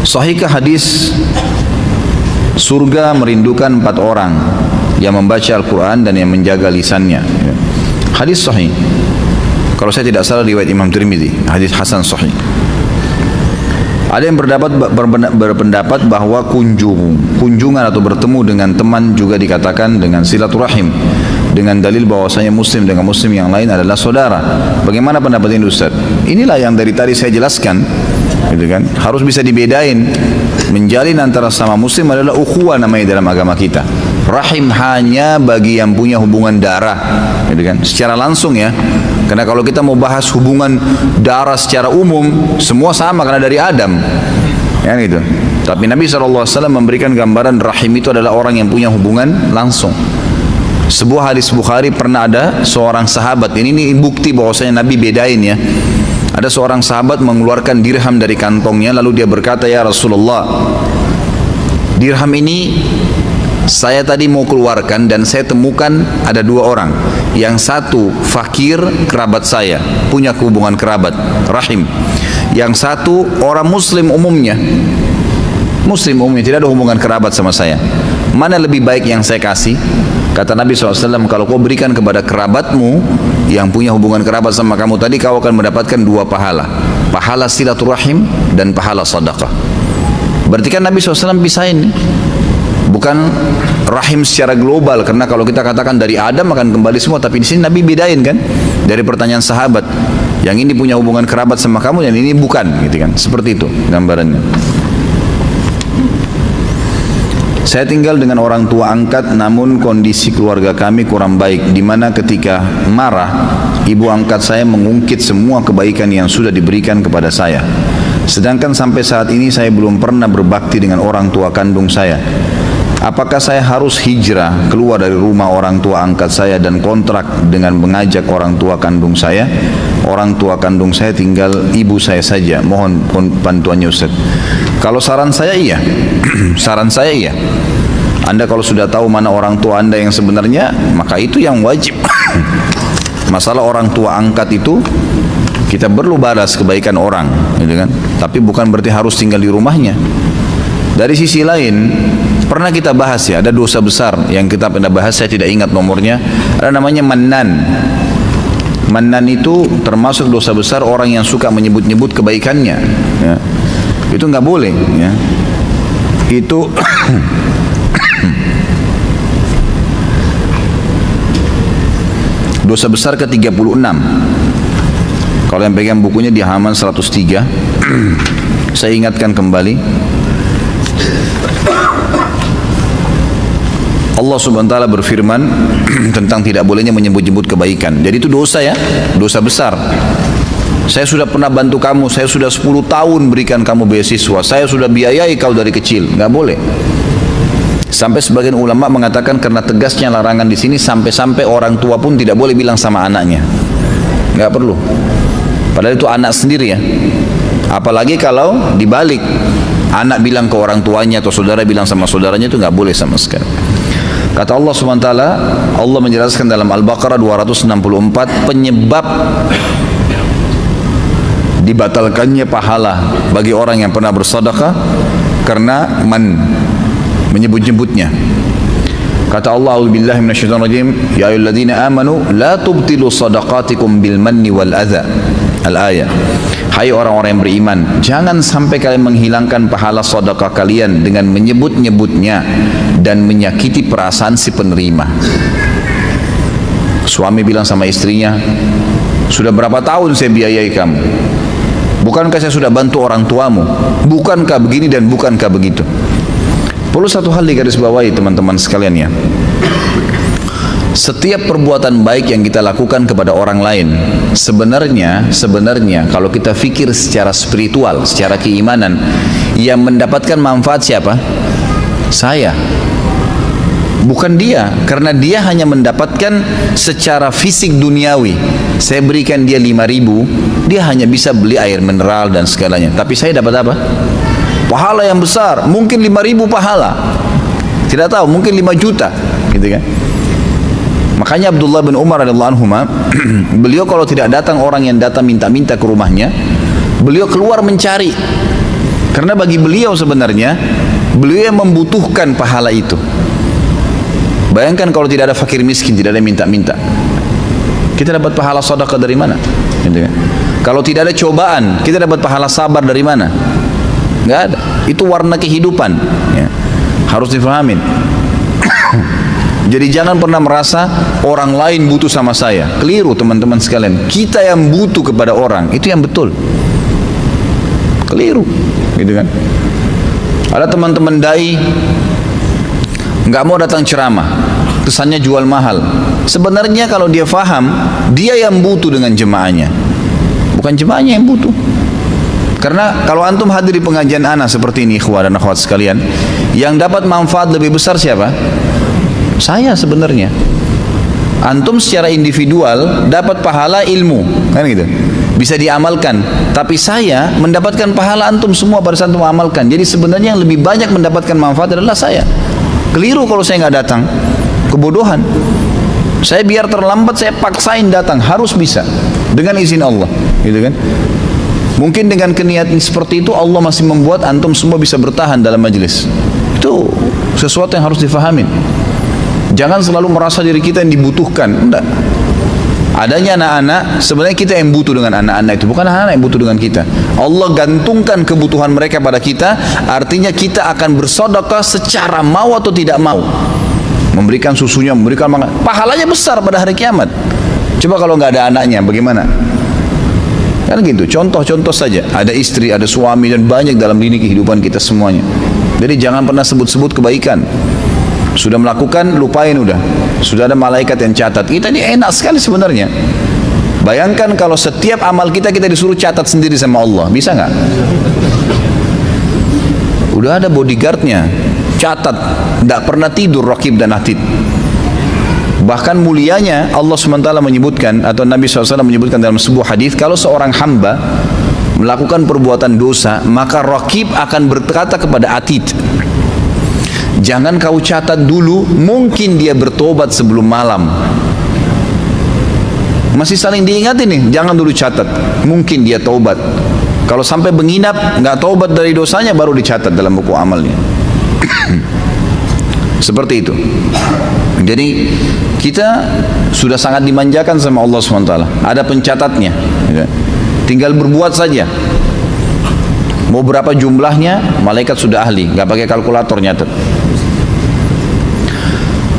Sahihkah hadis surga merindukan 4 orang yang membaca Al-Quran dan yang menjaga lisannya? Hadis sahih. Kalau saya tidak salah riwayat Imam Tirmidzi, hadis hasan sahih. Ada yang berpendapat bahwa kunjungan atau bertemu dengan teman juga dikatakan dengan silaturahim, dengan dalil bahwasanya muslim dengan muslim yang lain adalah saudara. Bagaimana pendapat ini Ustaz? Inilah yang dari tadi saya jelaskan, gitu kan? Harus bisa dibedain. Menjalin antara sama muslim adalah ukhuwah namanya dalam agama kita. Rahim hanya bagi yang punya hubungan darah, gitu kan? Secara langsung ya. Karena kalau kita mau bahas hubungan darah secara umum, semua sama karena dari Adam, ya gitu. Tapi Nabi SAW memberikan gambaran rahim itu adalah orang yang punya hubungan langsung. Sebuah hadis Bukhari pernah ada seorang sahabat, ini bukti bahwasanya Nabi bedain ya. Ada seorang sahabat mengeluarkan dirham dari kantongnya, lalu dia berkata, ya Rasulullah, dirham ini saya tadi mau keluarkan dan saya temukan ada 2 orang. Yang satu fakir, kerabat saya, punya hubungan kerabat, rahim. Yang satu orang muslim umumnya, tidak ada hubungan kerabat sama saya. Mana lebih baik yang saya kasih? Kata Nabi SAW, kalau kau berikan kepada kerabatmu yang punya hubungan kerabat sama kamu tadi, kau akan mendapatkan 2 pahala. Pahala silaturahim dan pahala sedekah. Berarti kan Nabi SAW pisahin, bukan rahim secara global, karena kalau kita katakan dari Adam akan kembali semua, tapi di sini Nabi bedain kan, dari pertanyaan sahabat, yang ini punya hubungan kerabat sama kamu, yang ini bukan, gitu kan, seperti itu gambarannya. Saya tinggal dengan orang tua angkat, namun kondisi keluarga kami kurang baik, di mana ketika marah, ibu angkat saya mengungkit semua kebaikan yang sudah diberikan kepada saya. Sedangkan sampai saat ini saya belum pernah berbakti dengan orang tua kandung saya. Apakah saya harus hijrah keluar dari rumah orang tua angkat saya dan kontrak dengan mengajak orang tua kandung saya? Orang tua kandung saya tinggal ibu saya saja. Mohon bantuannya Ustaz. Kalau saran saya iya. Saran saya iya. Anda kalau sudah tahu mana orang tua Anda yang sebenarnya, maka itu yang wajib. Masalah orang tua angkat itu kita perlu balas kebaikan orang, gitu kan? Tapi bukan berarti harus tinggal di rumahnya. Dari sisi lain, pernah kita bahas ya, ada dosa besar yang kita pernah bahas, saya tidak ingat nomornya, ada namanya mannan. Mannan itu termasuk dosa besar, orang yang suka menyebut-nyebut kebaikannya ya. Itu nggak boleh ya. Itu dosa besar ke-36. Kalau yang pegang bukunya di halaman 103, saya ingatkan kembali. Allah Subhanahu wa taala berfirman tentang tidak bolehnya menyebut-nyebut kebaikan. Jadi itu dosa ya, dosa besar. Saya sudah pernah bantu kamu, saya sudah 10 tahun berikan kamu beasiswa, saya sudah biayai kau dari kecil, nggak boleh. Sampai sebagian ulama mengatakan karena tegasnya larangan di sini, sampai-sampai orang tua pun tidak boleh bilang sama anaknya, nggak perlu. Padahal itu anak sendiri ya. Apalagi kalau dibalik, anak bilang ke orang tuanya atau saudara bilang sama saudaranya, itu nggak boleh sama sekali. Kata Allah SWT, Allah menjelaskan dalam Al-Baqarah 264 penyebab dibatalkannya pahala bagi orang yang pernah bersedekah karena menyebut-nyebutnya. Kata Allah, a'udzubillahi minasyaitonir rajim, ya ayyuhalladzina amanu la tubtilu shadaqatikum bil manni wal adza. Al-ayah. Hai orang-orang yang beriman, jangan sampai kalian menghilangkan pahala sedekah kalian dengan menyebut-nyebutnya dan menyakiti perasaan si penerima. Suami bilang sama istrinya, sudah berapa tahun saya biayai kamu? Bukankah saya sudah bantu orang tuamu? Bukankah begini dan bukankah begitu? Perlu satu hal digarisbawahi teman-teman sekalian ya. Setiap perbuatan baik yang kita lakukan kepada orang lain, sebenarnya kalau kita fikir secara spiritual, secara keimanan, yang mendapatkan manfaat siapa? Saya, bukan dia, karena dia hanya mendapatkan secara fisik duniawi. Saya berikan dia 5.000, dia hanya bisa beli air mineral dan segalanya, tapi saya dapat apa? Pahala yang besar, mungkin 5.000 pahala, tidak tahu, mungkin 5 juta, gitu kan? Makanya Abdullah bin Umar radhiyallahu anhu, beliau kalau tidak datang orang yang datang minta-minta ke rumahnya, beliau keluar mencari Karena bagi beliau sebenarnya, beliau yang membutuhkan pahala itu. Bayangkan kalau tidak ada fakir miskin, tidak ada minta-minta, kita dapat pahala sedekah dari mana? Gitu kan? Kalau tidak ada cobaan, kita dapat pahala sabar dari mana? Nggak ada. Itu warna kehidupan, ya. Harus difahamin. Jadi jangan pernah merasa orang lain butuh sama saya. Keliru teman-teman sekalian. Kita yang butuh kepada orang, itu yang betul. Keliru, gitu kan? Ada teman-teman dai nggak mau datang ceramah, kesannya jual mahal. Sebenarnya kalau dia faham, dia yang butuh dengan jemaahnya, bukan jemaahnya yang butuh. Karena kalau antum hadir di pengajian ana seperti ini, ikhwah dan akhwat sekalian, yang dapat manfaat lebih besar siapa? Saya sebenarnya. Antum secara individual dapat pahala ilmu, kan gitu, bisa diamalkan. Tapi saya mendapatkan pahala antum semua pada saat antum amalkan. Jadi sebenarnya yang lebih banyak mendapatkan manfaat adalah saya. Keliru kalau saya nggak datang, kebodohan. Saya biar terlambat, saya paksain datang, harus bisa dengan izin Allah, gitu kan? Mungkin dengan keniatan seperti itu Allah masih membuat antum semua bisa bertahan dalam majelis. Itu sesuatu yang harus difahamin. Jangan selalu merasa diri kita yang dibutuhkan. Enggak. Adanya anak-anak, sebenarnya kita yang butuh dengan anak-anak itu, bukan anak-anak yang butuh dengan kita. Allah gantungkan kebutuhan mereka pada kita, artinya kita akan bersedekah secara mau atau tidak mau. Memberikan susunya, memberikan makan. Pahalanya besar pada hari kiamat. Coba kalau nggak ada anaknya, bagaimana? Kan gitu, contoh-contoh saja. Ada istri, ada suami, dan banyak dalam lini kehidupan kita semuanya. Jadi jangan pernah sebut-sebut kebaikan. Sudah melakukan, lupain udah. Sudah ada malaikat yang catat. Kita ini enak sekali sebenarnya. Bayangkan kalau setiap amal kita disuruh catat sendiri sama Allah. Bisa nggak? Udah ada bodyguardnya, catat. Tidak pernah tidur Raqib dan Atid. Bahkan mulianya Allah SWT menyebutkan, atau Nabi SAW menyebutkan dalam sebuah hadis, kalau seorang hamba melakukan perbuatan dosa, maka Raqib akan berkata kepada Atid, jangan kau catat dulu, mungkin dia bertobat sebelum malam. Masih saling diingatin nih, jangan dulu catat, mungkin dia taubat. Kalau sampai menginap nggak taubat dari dosanya, baru dicatat dalam buku amalnya. Seperti itu. Jadi kita sudah sangat dimanjakan sama Allah SWT. Ada pencatatnya, tinggal berbuat saja. Mau berapa jumlahnya, malaikat sudah ahli, nggak pakai kalkulator nyatet.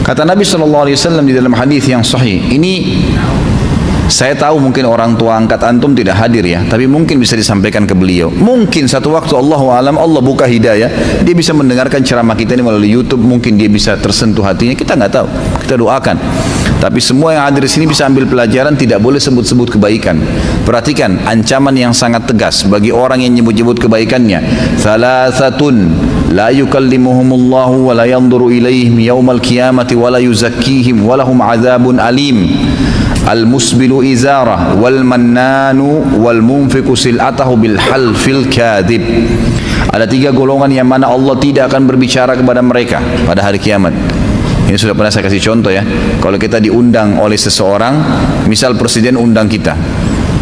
Kata Nabi SAW di dalam hadis yang sahih, ini saya tahu mungkin orang tua angkat antum tidak hadir ya, tapi mungkin bisa disampaikan ke beliau. Mungkin satu waktu Allahu alam, Allah buka hidayah, dia bisa mendengarkan ceramah kita ini melalui YouTube, mungkin dia bisa tersentuh hatinya, kita nggak tahu. Kita doakan. Tapi semua yang hadir di sini bisa ambil pelajaran, tidak boleh sebut-sebut kebaikan. Perhatikan ancaman yang sangat tegas bagi orang yang nyebut-nyebut kebaikannya. Salasatun la yukallimuhumullahu wa la yanzuru ilaihim yaumal qiyamati wa la yuzakkihim wa lahum azabun alim. Al-musbilu izarah wal mannanu wal munfiqu sil'atahu bil halfil kadhib. Ada 3 golongan yang mana Allah tidak akan berbicara kepada mereka pada hari kiamat. Ini sudah pernah saya kasih contoh ya. Kalau kita diundang oleh seseorang, misal presiden undang kita,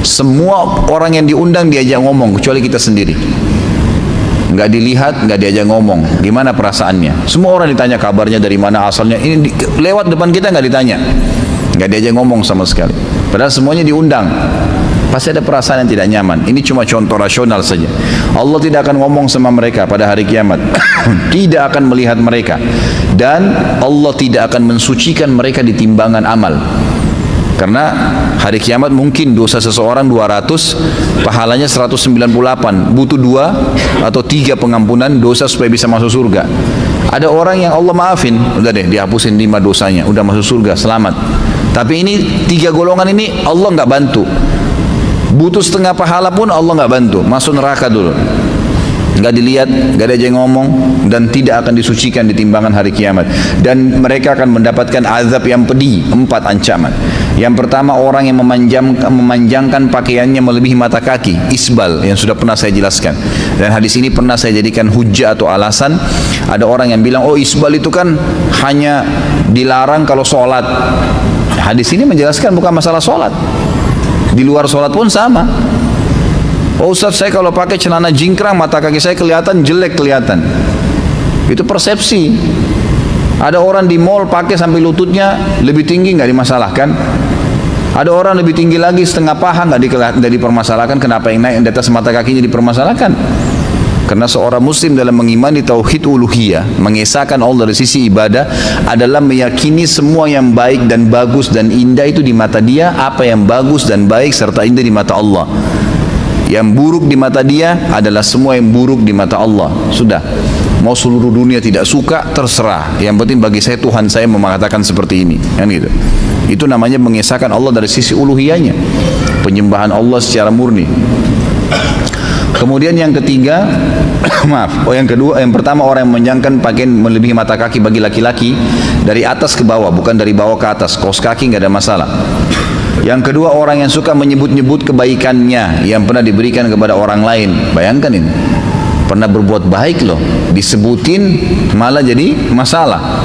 semua orang yang diundang diajak ngomong kecuali kita sendiri. Nggak dilihat, nggak diajak ngomong. Gimana perasaannya? Semua orang ditanya kabarnya, dari mana asalnya. Ini lewat depan kita nggak ditanya, nggak diajak ngomong sama sekali. Padahal semuanya diundang. Pasti ada perasaan yang tidak nyaman. Ini cuma contoh rasional saja. Allah tidak akan ngomong sama mereka pada hari kiamat. Tidak akan melihat mereka. Dan Allah tidak akan mensucikan mereka di timbangan amal. Karena hari kiamat mungkin dosa seseorang 200, pahalanya 198. Butuh 2 atau 3 pengampunan dosa supaya bisa masuk surga. Ada orang yang Allah maafin, udah deh dihapusin 5 dosanya, udah masuk surga, selamat. Tapi ini 3 golongan ini Allah nggak bantu. Butuh setengah pahala pun Allah nggak bantu, masuk neraka dulu. Nggak dilihat, nggak ada yang ngomong, dan tidak akan disucikan di timbangan hari kiamat. Dan mereka akan mendapatkan azab yang pedih, 4 ancaman. Yang pertama, orang yang memanjangkan pakaiannya melebihi mata kaki, isbal, yang sudah pernah saya jelaskan. Dan hadis ini pernah saya jadikan hujjah atau alasan. Ada orang yang bilang, oh isbal itu kan hanya dilarang kalau sholat. Hadis ini menjelaskan bukan masalah sholat. Di luar sholat pun sama. Oh Ustaz, saya kalau pakai celana jingkrang mata kaki saya kelihatan jelek kelihatan. Itu persepsi. Ada orang di mall pakai sampai lututnya lebih tinggi, nggak dimasalahkan. Ada orang lebih tinggi lagi setengah paha, nggak dipermasalahkan. Kenapa yang naik yang di atas mata kakinya dipermasalahkan? Karena seorang muslim dalam mengimani tauhid uluhiyah, mengesahkan Allah dari sisi ibadah, adalah meyakini semua yang baik dan bagus dan indah itu di mata dia, apa yang bagus dan baik serta indah di mata Allah. Yang buruk di mata dia adalah semua yang buruk di mata Allah. Sudah. Mau seluruh dunia tidak suka, terserah. Yang penting bagi saya, Tuhan saya mengatakan seperti ini, kan gitu. Itu namanya mengesahkan Allah dari sisi uluhiyahnya, penyembahan Allah secara murni. Kemudian yang ketiga, yang pertama orang yang menyankan pakaian melebihi mata kaki bagi laki-laki dari atas ke bawah, bukan dari bawah ke atas. Kaos kaki nggak ada masalah. Yang kedua, orang yang suka menyebut-nyebut kebaikannya yang pernah diberikan kepada orang lain. Bayangkan ini, pernah berbuat baik loh, disebutin malah jadi masalah.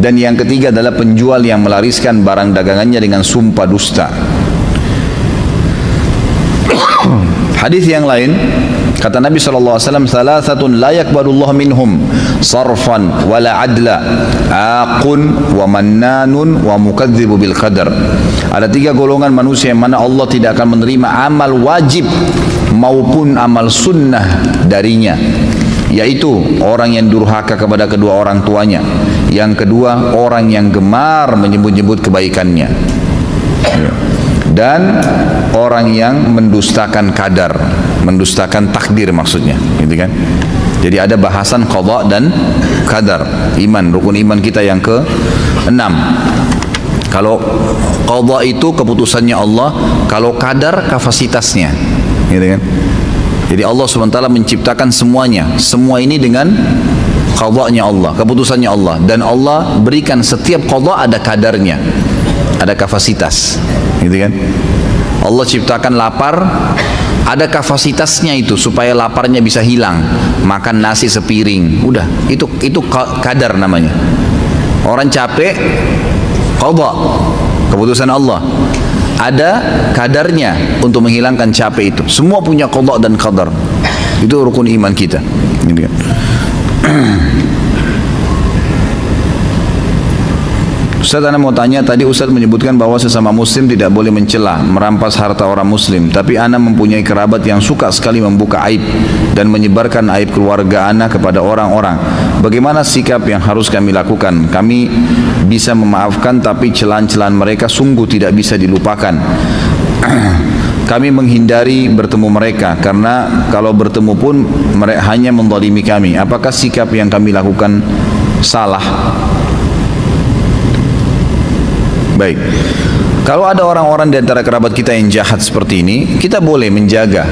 Dan yang ketiga adalah penjual yang melariskan barang dagangannya dengan sumpah dusta. Hadis yang lain, kata Nabi SAW, "Thalathatun la yakbalullahu minhum sarfan wala adla, aqun wa mannanun wa mukadzibu bil qadar." Ada tiga golongan manusia yang mana Allah tidak akan menerima amal wajib maupun amal sunnah darinya, yaitu orang yang durhaka kepada kedua orang tuanya, yang kedua orang yang gemar menyebut-nyebut kebaikannya, dan orang yang mendustakan kadar, mendustakan takdir maksudnya, gitu kan? Jadi ada bahasan qada dan qadar, iman, rukun iman kita yang ke-6. Kalau qada itu keputusannya Allah, kalau qadar kapasitasnya, gitu kan? Jadi Allah SWT menciptakan semuanya, semua ini dengan qadanya Allah, keputusannya Allah, dan Allah berikan setiap qada ada kadarnya, ada kapasitas, gitu kan? Allah ciptakan lapar, ada kapasitasnya itu supaya laparnya bisa hilang, makan nasi sepiring, udah, itu kadar namanya. Orang capek, qada, keputusan Allah. Ada kadarnya untuk menghilangkan capek itu. Semua punya qada dan qadar. Itu rukun iman kita. Gitu kan? Ustaz, Anda mau tanya, tadi Ustaz menyebutkan bahwa sesama muslim tidak boleh mencela, merampas harta orang muslim, tapi Anda mempunyai kerabat yang suka sekali membuka aib dan menyebarkan aib keluarga Anda kepada orang-orang. Bagaimana sikap yang harus kami lakukan? Kami bisa memaafkan, tapi celaan-celaan mereka sungguh tidak bisa dilupakan. Kami menghindari bertemu mereka karena kalau bertemu pun mereka hanya menzalimi kami. Apakah sikap yang kami lakukan salah? Baik, kalau ada orang-orang di antara kerabat kita yang jahat seperti ini, kita boleh menjaga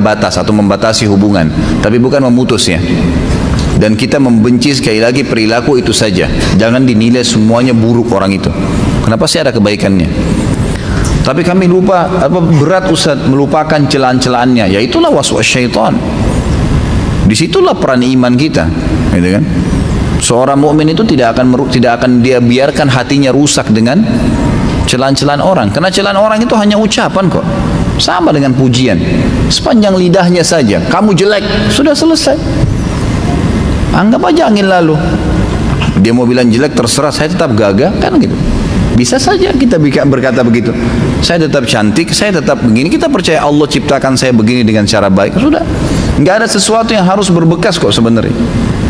batas atau membatasi hubungan, tapi bukan memutusnya. Dan kita membenci sekali lagi perilaku itu saja. Jangan dinilai semuanya buruk orang itu. Kenapa sih ada kebaikannya? Tapi kami lupa, berat Ustaz melupakan celaan-celaannya. Ya itulah waswas syaitan. Disitulah peran iman kita, gitu kan? Seorang mukmin itu tidak akan dia biarkan hatinya rusak dengan celaan-celaan orang. Karena celaan orang itu hanya ucapan kok. Sama dengan pujian. Sepanjang lidahnya saja, kamu jelek, sudah selesai. Anggap aja angin lalu. Dia mau bilang jelek, terserah, saya tetap gagah, kan gitu. Bisa saja kita berkata begitu. Saya tetap cantik, saya tetap begini. Kita percaya Allah ciptakan saya begini dengan cara baik. Sudah. Nggak ada sesuatu yang harus berbekas kok sebenarnya.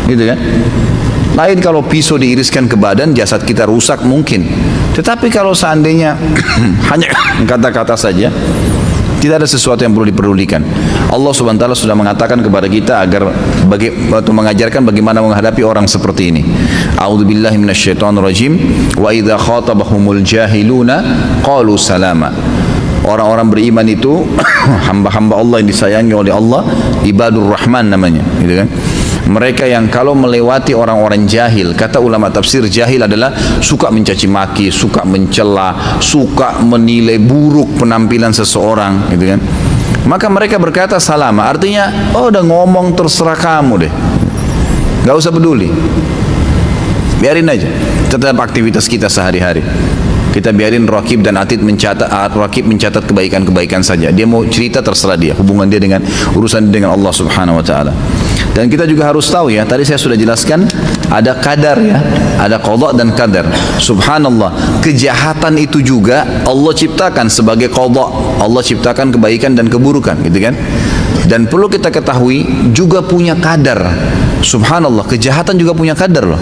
Gitu kan? Lain kalau pisau diiriskan ke badan, jasad kita rusak mungkin. Tetapi kalau seandainya hanya kata-kata saja, tidak ada sesuatu yang perlu diperdulikan. Allah SWT sudah mengatakan kepada kita agar mengajarkan bagaimana menghadapi orang seperti ini. A'udzubillahi minasyaitonirrajim. Wa idza khatabahumul jahiluna qalu salama. Orang-orang beriman itu hamba-hamba Allah yang disayangi oleh Allah, ibadur rahman namanya, gitu kan? Mereka yang kalau melewati orang-orang jahil, kata ulama tafsir, jahil adalah suka mencaci maki, suka mencela, suka menilai buruk penampilan seseorang, gitu kan? Maka mereka berkata salama, artinya, oh udah ngomong terserah kamu deh, gak usah peduli, biarin aja, tetap aktivitas kita sehari-hari. Kita biarin Raqib dan Atid mencatat kebaikan-kebaikan saja. Dia mau cerita terserah dia, hubungan dia dengan urusan dengan Allah Subhanahu wa taala. Dan kita juga harus tahu ya, tadi saya sudah jelaskan ada qadar ya, ada qada dan qadar. Subhanallah, kejahatan itu juga Allah ciptakan sebagai qada. Allah ciptakan kebaikan dan keburukan, gitu kan? Dan perlu kita ketahui juga punya qadar. Subhanallah, kejahatan juga punya qadar loh.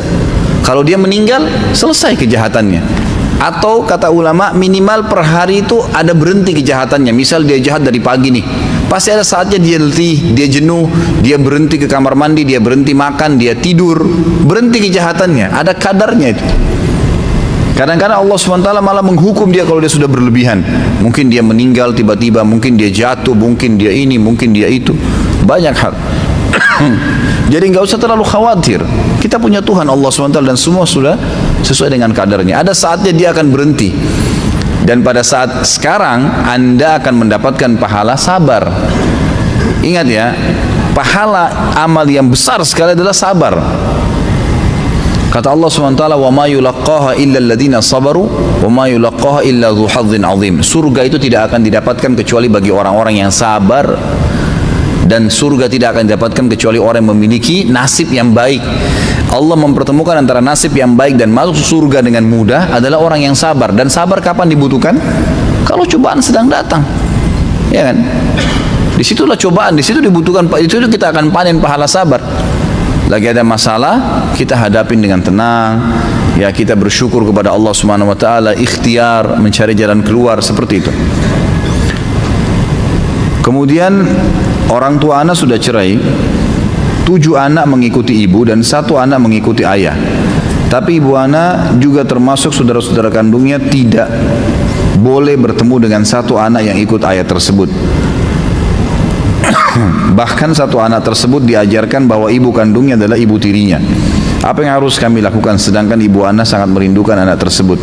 Kalau dia meninggal, selesai kejahatannya. Atau kata ulama minimal per hari itu ada berhenti kejahatannya. Misal dia jahat dari pagi nih, pasti ada saatnya dia letih, dia jenuh, dia berhenti ke kamar mandi, dia berhenti makan, dia tidur, berhenti kejahatannya. Ada kadarnya itu. Kadang-kadang Allah SWT malah menghukum dia kalau dia sudah berlebihan. Mungkin dia meninggal tiba-tiba, mungkin dia jatuh, mungkin dia ini, mungkin dia itu. Banyak hal. Jadi nggak usah terlalu khawatir. Kita punya Tuhan Allah SWT dan semua sudah sesuai dengan kadarnya. Ada saatnya dia akan berhenti. Dan pada saat sekarang Anda akan mendapatkan pahala sabar. Ingat ya, pahala amal yang besar sekali adalah sabar. Kata Allah SWT, wa ma yulaqqaha illa alladhina sabaru wa ma yulaqqaha illa dzu hadzin azim. Surga itu tidak akan didapatkan kecuali bagi orang-orang yang sabar. Dan surga tidak akan didapatkan kecuali orang yang memiliki nasib yang baik. Allah mempertemukan antara nasib yang baik dan masuk surga dengan mudah adalah orang yang sabar. Dan sabar kapan dibutuhkan? Kalau cobaan sedang datang, ya kan? Disitulah cobaan, disitu dibutuhkan, itu kita akan panen pahala sabar. Lagi ada masalah, kita hadapin dengan tenang. Ya, kita bersyukur kepada Allah Subhanahu Wa Taala, ikhtiar mencari jalan keluar seperti itu. Kemudian orang tua anak sudah cerai, 7 anak mengikuti ibu dan 1 anak mengikuti ayah. Tapi ibu anak juga termasuk saudara-saudara kandungnya tidak boleh bertemu dengan 1 anak yang ikut ayah tersebut. Bahkan 1 anak tersebut diajarkan bahwa ibu kandungnya adalah ibu tirinya. Apa yang harus kami lakukan sedangkan ibu anak sangat merindukan anak tersebut?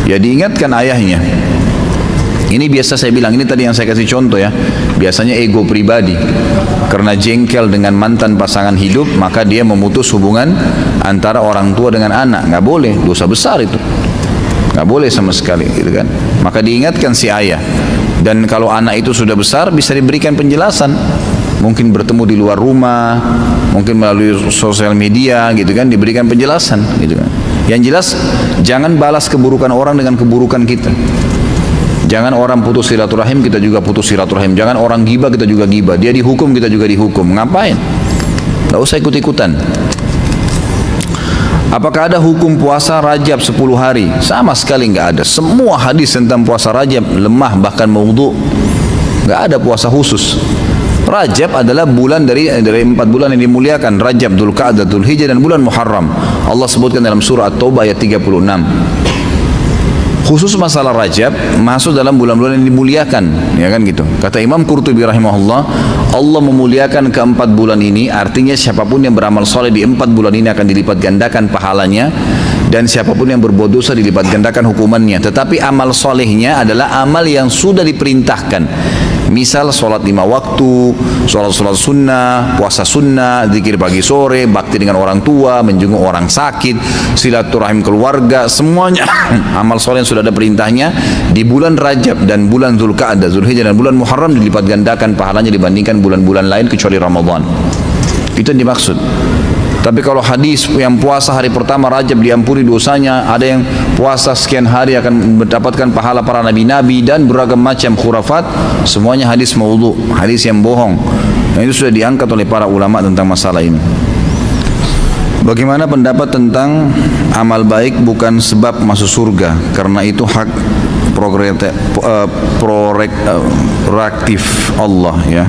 Ya, diingatkan ayahnya. Ini biasa saya bilang, ini tadi yang saya kasih contoh ya. Biasanya ego pribadi. Karena jengkel dengan mantan pasangan hidup, maka dia memutus hubungan antara orang tua dengan anak. Nggak boleh, dosa besar itu. Nggak boleh sama sekali, gitu kan. Maka diingatkan si ayah. Dan kalau anak itu sudah besar, bisa diberikan penjelasan. Mungkin bertemu di luar rumah, mungkin melalui sosial media, gitu kan, diberikan penjelasan, gitu kan. Yang jelas, jangan balas keburukan orang dengan keburukan kita. Jangan orang putus silaturahim, kita juga putus silaturahim. Jangan orang gibah, kita juga gibah. Dia dihukum, kita juga dihukum. Ngapain? Nggak usah ikut-ikutan. Apakah ada hukum puasa Rajab 10 hari? Sama sekali nggak ada. Semua hadis tentang puasa Rajab lemah, bahkan maudhu. Nggak ada puasa khusus. Rajab adalah bulan dari 4 bulan yang dimuliakan. Rajab, Dzulqa'dah, Dzulhijjah dan bulan Muharram. Allah sebutkan dalam surah At-Taubah ayat 36. Khusus masalah Rajab masuk dalam bulan-bulan yang dimuliakan, ya kan gitu. Kata Imam Qurtubi rahimahullah, Allah memuliakan ke-4 bulan ini, artinya siapapun yang beramal soleh di 4 bulan ini akan dilipat gandakan pahalanya, dan siapapun yang berbuat dosa dilipat gandakan hukumannya. Tetapi amal solehnya adalah amal yang sudah diperintahkan. Misal sholat 5 waktu, sholat sunnah, puasa sunnah, zikir pagi sore, bakti dengan orang tua, menjenguk orang sakit, silaturahim keluarga, semuanya amal soleh yang sudah ada perintahnya di bulan Rajab dan bulan Dzulqa'dah, Dzulhijjah dan bulan Muharram dilipat gandakan pahalanya dibandingkan bulan-bulan lain kecuali Ramadan. Itu yang dimaksud. Tapi kalau hadis yang puasa hari pertama Rajab diampuni dosanya, ada yang puasa sekian hari akan mendapatkan pahala para nabi-nabi dan beragam macam khurafat, semuanya hadis maudhu, hadis yang bohong. Dan itu sudah diangkat oleh para ulama tentang masalah ini. Bagaimana pendapat tentang amal baik bukan sebab masuk surga, karena itu hak proaktif Allah, ya.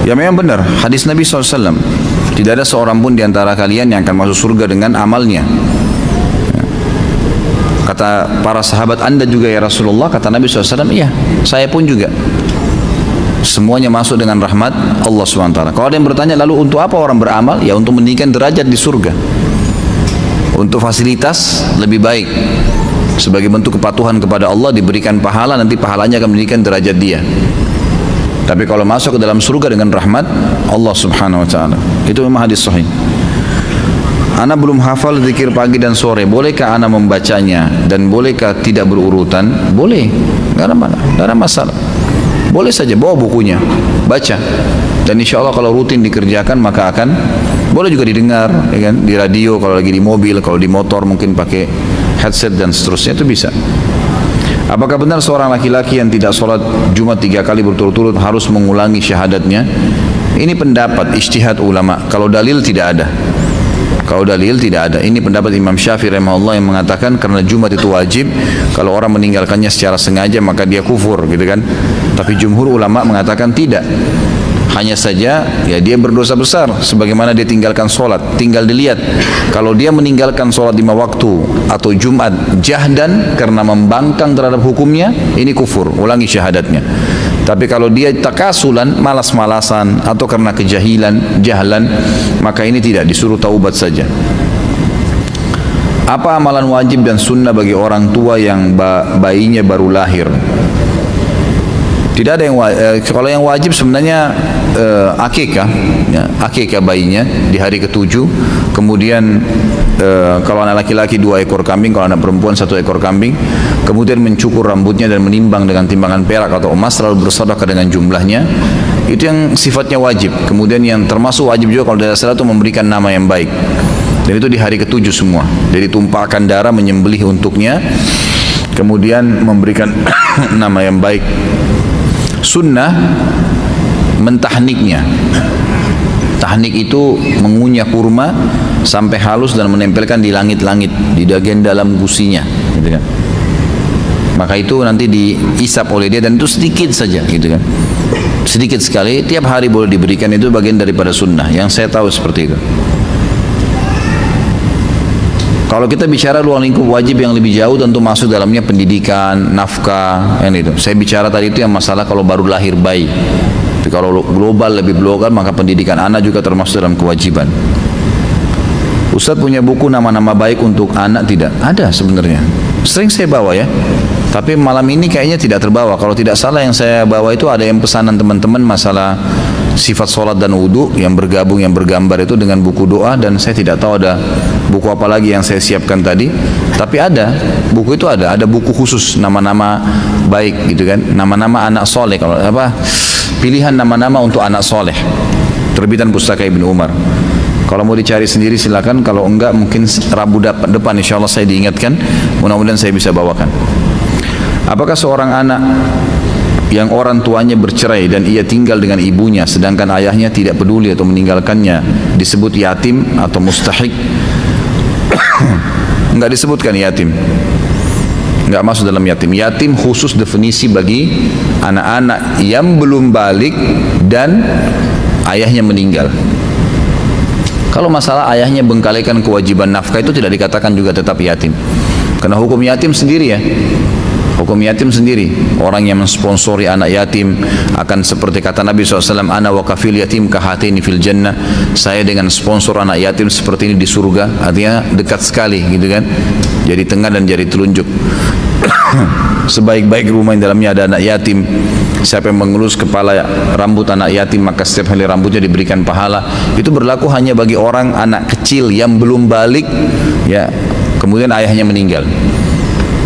Ya memang benar, hadis Nabi SAW, tidak ada seorang pun di antara kalian yang akan masuk surga dengan amalnya. Kata para sahabat, Anda juga ya Rasulullah? Kata Nabi SAW, iya, saya pun juga. Semuanya masuk dengan rahmat Allah SWT. Kalau ada yang bertanya, lalu untuk apa orang beramal? Ya untuk meninggikan derajat di surga, untuk fasilitas lebih baik, sebagai bentuk kepatuhan kepada Allah, diberikan pahala, nanti pahalanya akan meninggikan derajat dia. Tapi kalau masuk ke dalam surga dengan rahmat Allah Subhanahu wa taala, itu memang hadis sahih. Ana belum hafal zikir pagi dan sore, bolehkah ana membacanya dan bolehkah tidak berurutan? Boleh, nggak ada masalah. Boleh saja bawa bukunya, baca. Dan insya Allah kalau rutin dikerjakan maka akan boleh juga didengar, ya kan? Di radio kalau lagi di mobil, kalau di motor mungkin pakai headset dan seterusnya itu bisa. Apakah benar seorang laki-laki yang tidak sholat Jumat 3 kali berturut-turut harus mengulangi syahadatnya? Ini pendapat ijtihad ulama. Kalau dalil tidak ada. Kalau dalil tidak ada. Ini pendapat Imam Syafi'i rahimahullah yang mengatakan karena Jumat itu wajib, kalau orang meninggalkannya secara sengaja maka dia kufur, gitu kan. Tapi jumhur ulama mengatakan tidak. Hanya saja ya dia berdosa besar sebagaimana dia tinggalkan sholat. Tinggal dilihat kalau dia meninggalkan sholat 5 waktu atau Jumat jahdan karena membangkang terhadap hukumnya, ini kufur, ulangi syahadatnya. Tapi kalau dia takasulan, malas-malasan atau karena jahlan, maka ini tidak, disuruh taubat saja. Apa amalan wajib dan sunnah bagi orang tua yang bayinya baru lahir? Tidak ada yang kalau yang wajib sebenarnya akikah, ya, akikah bayinya di hari ke-7. Kemudian kalau anak laki-laki 2 ekor kambing, kalau anak perempuan 1 ekor kambing. Kemudian mencukur rambutnya dan menimbang dengan timbangan perak atau emas, lalu bersedekah dengan jumlahnya. Itu yang sifatnya wajib. Kemudian yang termasuk wajib juga kalau tidak salah itu memberikan nama yang baik. Dan itu di hari ke-7 semua. Jadi tumpahkan darah, menyembelih untuknya, kemudian memberikan nama yang baik. Sunnah mentahniknya. Tahnik itu mengunyah kurma sampai halus dan menempelkan di langit-langit, di bagian dalam gusinya, gitu kan. Maka itu nanti diisap oleh dia dan itu sedikit saja, gitu kan. Sedikit sekali, tiap hari boleh diberikan, itu bagian daripada sunnah. Yang saya tahu seperti itu. Kalau kita bicara ruang lingkup wajib yang lebih jauh, tentu masuk dalamnya pendidikan, nafkah, yang itu. Saya bicara tadi itu yang masalah kalau baru lahir bayi. Tapi kalau global, lebih global, maka pendidikan anak juga termasuk dalam kewajiban. Ustadz punya buku nama-nama baik untuk anak? Tidak ada sebenarnya. Sering saya bawa ya. Tapi malam ini kayaknya tidak terbawa. Kalau tidak salah yang saya bawa itu ada yang pesanan teman-teman masalah sifat sholat dan wudhu yang bergabung, yang bergambar itu dengan buku doa, dan saya tidak tahu ada buku apa lagi yang saya siapkan tadi. Tapi ada, buku itu ada buku khusus nama-nama baik, gitu kan, nama-nama anak soleh, kalau apa, pilihan nama-nama untuk anak soleh, terbitan Pustaka Ibnu Umar. Kalau mau dicari sendiri silakan, kalau enggak mungkin Rabu depan insya Allah saya diingatkan, mudah-mudahan saya bisa bawakan. Apakah seorang anak yang orang tuanya bercerai dan ia tinggal dengan ibunya sedangkan ayahnya tidak peduli atau meninggalkannya disebut yatim atau mustahik? Enggak disebutkan yatim, enggak masuk dalam yatim. Yatim khusus definisi bagi anak-anak yang belum balik dan ayahnya meninggal. Kalau masalah ayahnya bengkalikan kewajiban nafkah itu tidak dikatakan juga tetap yatim, karena hukum yatim sendiri ya. Hukum yatim sendiri. Orang yang mensponsori anak yatim akan seperti kata Nabi SAW, ana wa kafil yatim kahatini fil jannah. Saya dengan sponsor anak yatim seperti ini di surga. Artinya dekat sekali, gitu kan. Jari tengah dan jari telunjuk. Sebaik-baik rumah yang dalamnya ada anak yatim, siapa yang mengelus kepala rambut anak yatim maka setiap helai rambutnya diberikan pahala. Itu berlaku hanya bagi orang anak kecil yang belum balik, ya, kemudian ayahnya meninggal.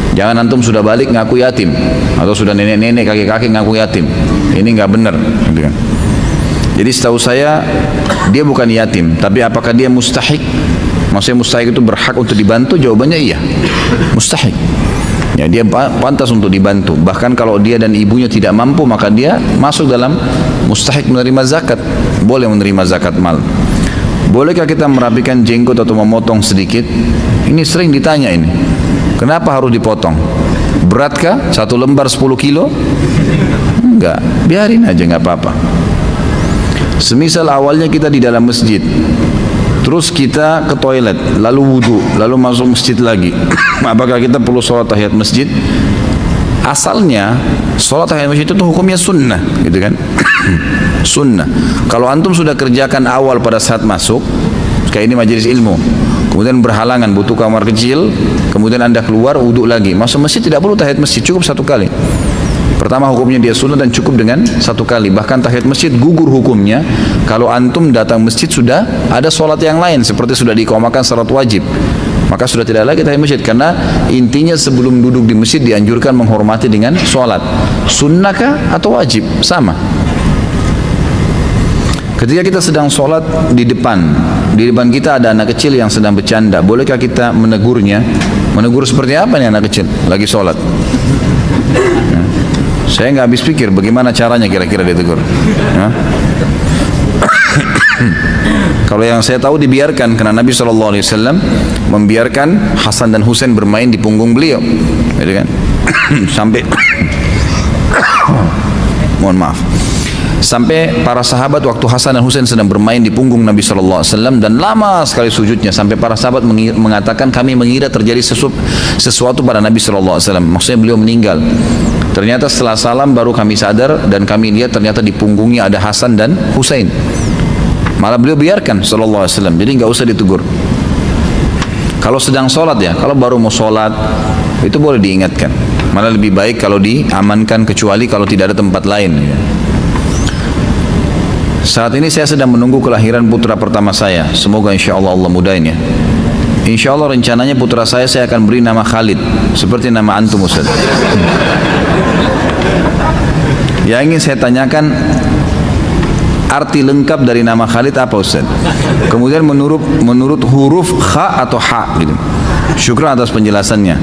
Jangan antum sudah balik ngaku yatim, atau sudah nenek-nenek, kakek-kakek ngaku yatim. Ini nggak benar, gitu kan. Jadi setahu saya dia bukan yatim, tapi apakah dia mustahik? Maksudnya mustahik itu berhak untuk dibantu? Jawabannya iya, mustahik. Ya, dia pantas untuk dibantu. Bahkan kalau dia dan ibunya tidak mampu, maka dia masuk dalam mustahik menerima zakat. Boleh menerima zakat mal. Bolehkah kita merapikan jenggot atau memotong sedikit? Ini sering ditanya ini. Kenapa harus dipotong? Beratkah? 1 lembar 10 kilo? Enggak, biarin aja, enggak apa-apa. Semisal awalnya kita di dalam masjid, terus kita ke toilet, lalu wudhu, lalu masuk masjid lagi. Apakah kita perlu sholat tahiyat masjid? Asalnya sholat tahiyat masjid itu hukumnya sunnah, gitu kan? Sunnah. Kalau antum sudah kerjakan awal pada saat masuk, kayak ini majelis ilmu, kemudian berhalangan butuh kamar kecil, kemudian anda keluar wudhu lagi, masuk masjid tidak perlu tahiyat masjid, cukup 1 kali. Pertama hukumnya dia sunnah dan cukup dengan satu kali. Bahkan tahiyat masjid gugur hukumnya kalau antum datang masjid sudah ada sholat yang lain seperti sudah diiqamahkan salat wajib, maka sudah tidak lagi tahiyat masjid, karena intinya sebelum duduk di masjid dianjurkan menghormati dengan sholat. Sunnahkah atau wajib? Sama. Ketika kita sedang sholat di depan kita ada anak kecil yang sedang bercanda, bolehkah kita menegurnya? Menegur seperti apa nih anak kecil lagi sholat? Saya nggak habis pikir bagaimana caranya kira-kira ditegur. Kalau yang saya tahu dibiarkan, karena Nabi SAW membiarkan Hasan dan Husain bermain di punggung beliau, gitu kan? Sampai mohon maaf, sampai para sahabat waktu Hasan dan Husain sedang bermain di punggung Nabi SAW dan lama sekali sujudnya, sampai para sahabat mengatakan kami mengira terjadi sesuatu pada Nabi SAW, maksudnya beliau meninggal. Ternyata setelah salam baru kami sadar dan kami lihat ternyata di punggungnya ada Hasan dan Husain. Malah beliau biarkan SAW, jadi nggak usah ditegur. Kalau sedang sholat ya, kalau baru mau sholat itu boleh diingatkan. Malah lebih baik kalau diamankan, kecuali kalau tidak ada tempat lain. Saat ini saya sedang menunggu kelahiran putra pertama saya. Semoga insya Allah Allah mudahin ya. Insya Allah rencananya putra saya akan beri nama Khalid, seperti nama antum Ustaz. Yang ingin saya tanyakan, arti lengkap dari nama Khalid apa Ustaz? Kemudian menurut huruf kha atau ha gitu. Syukran atas penjelasannya.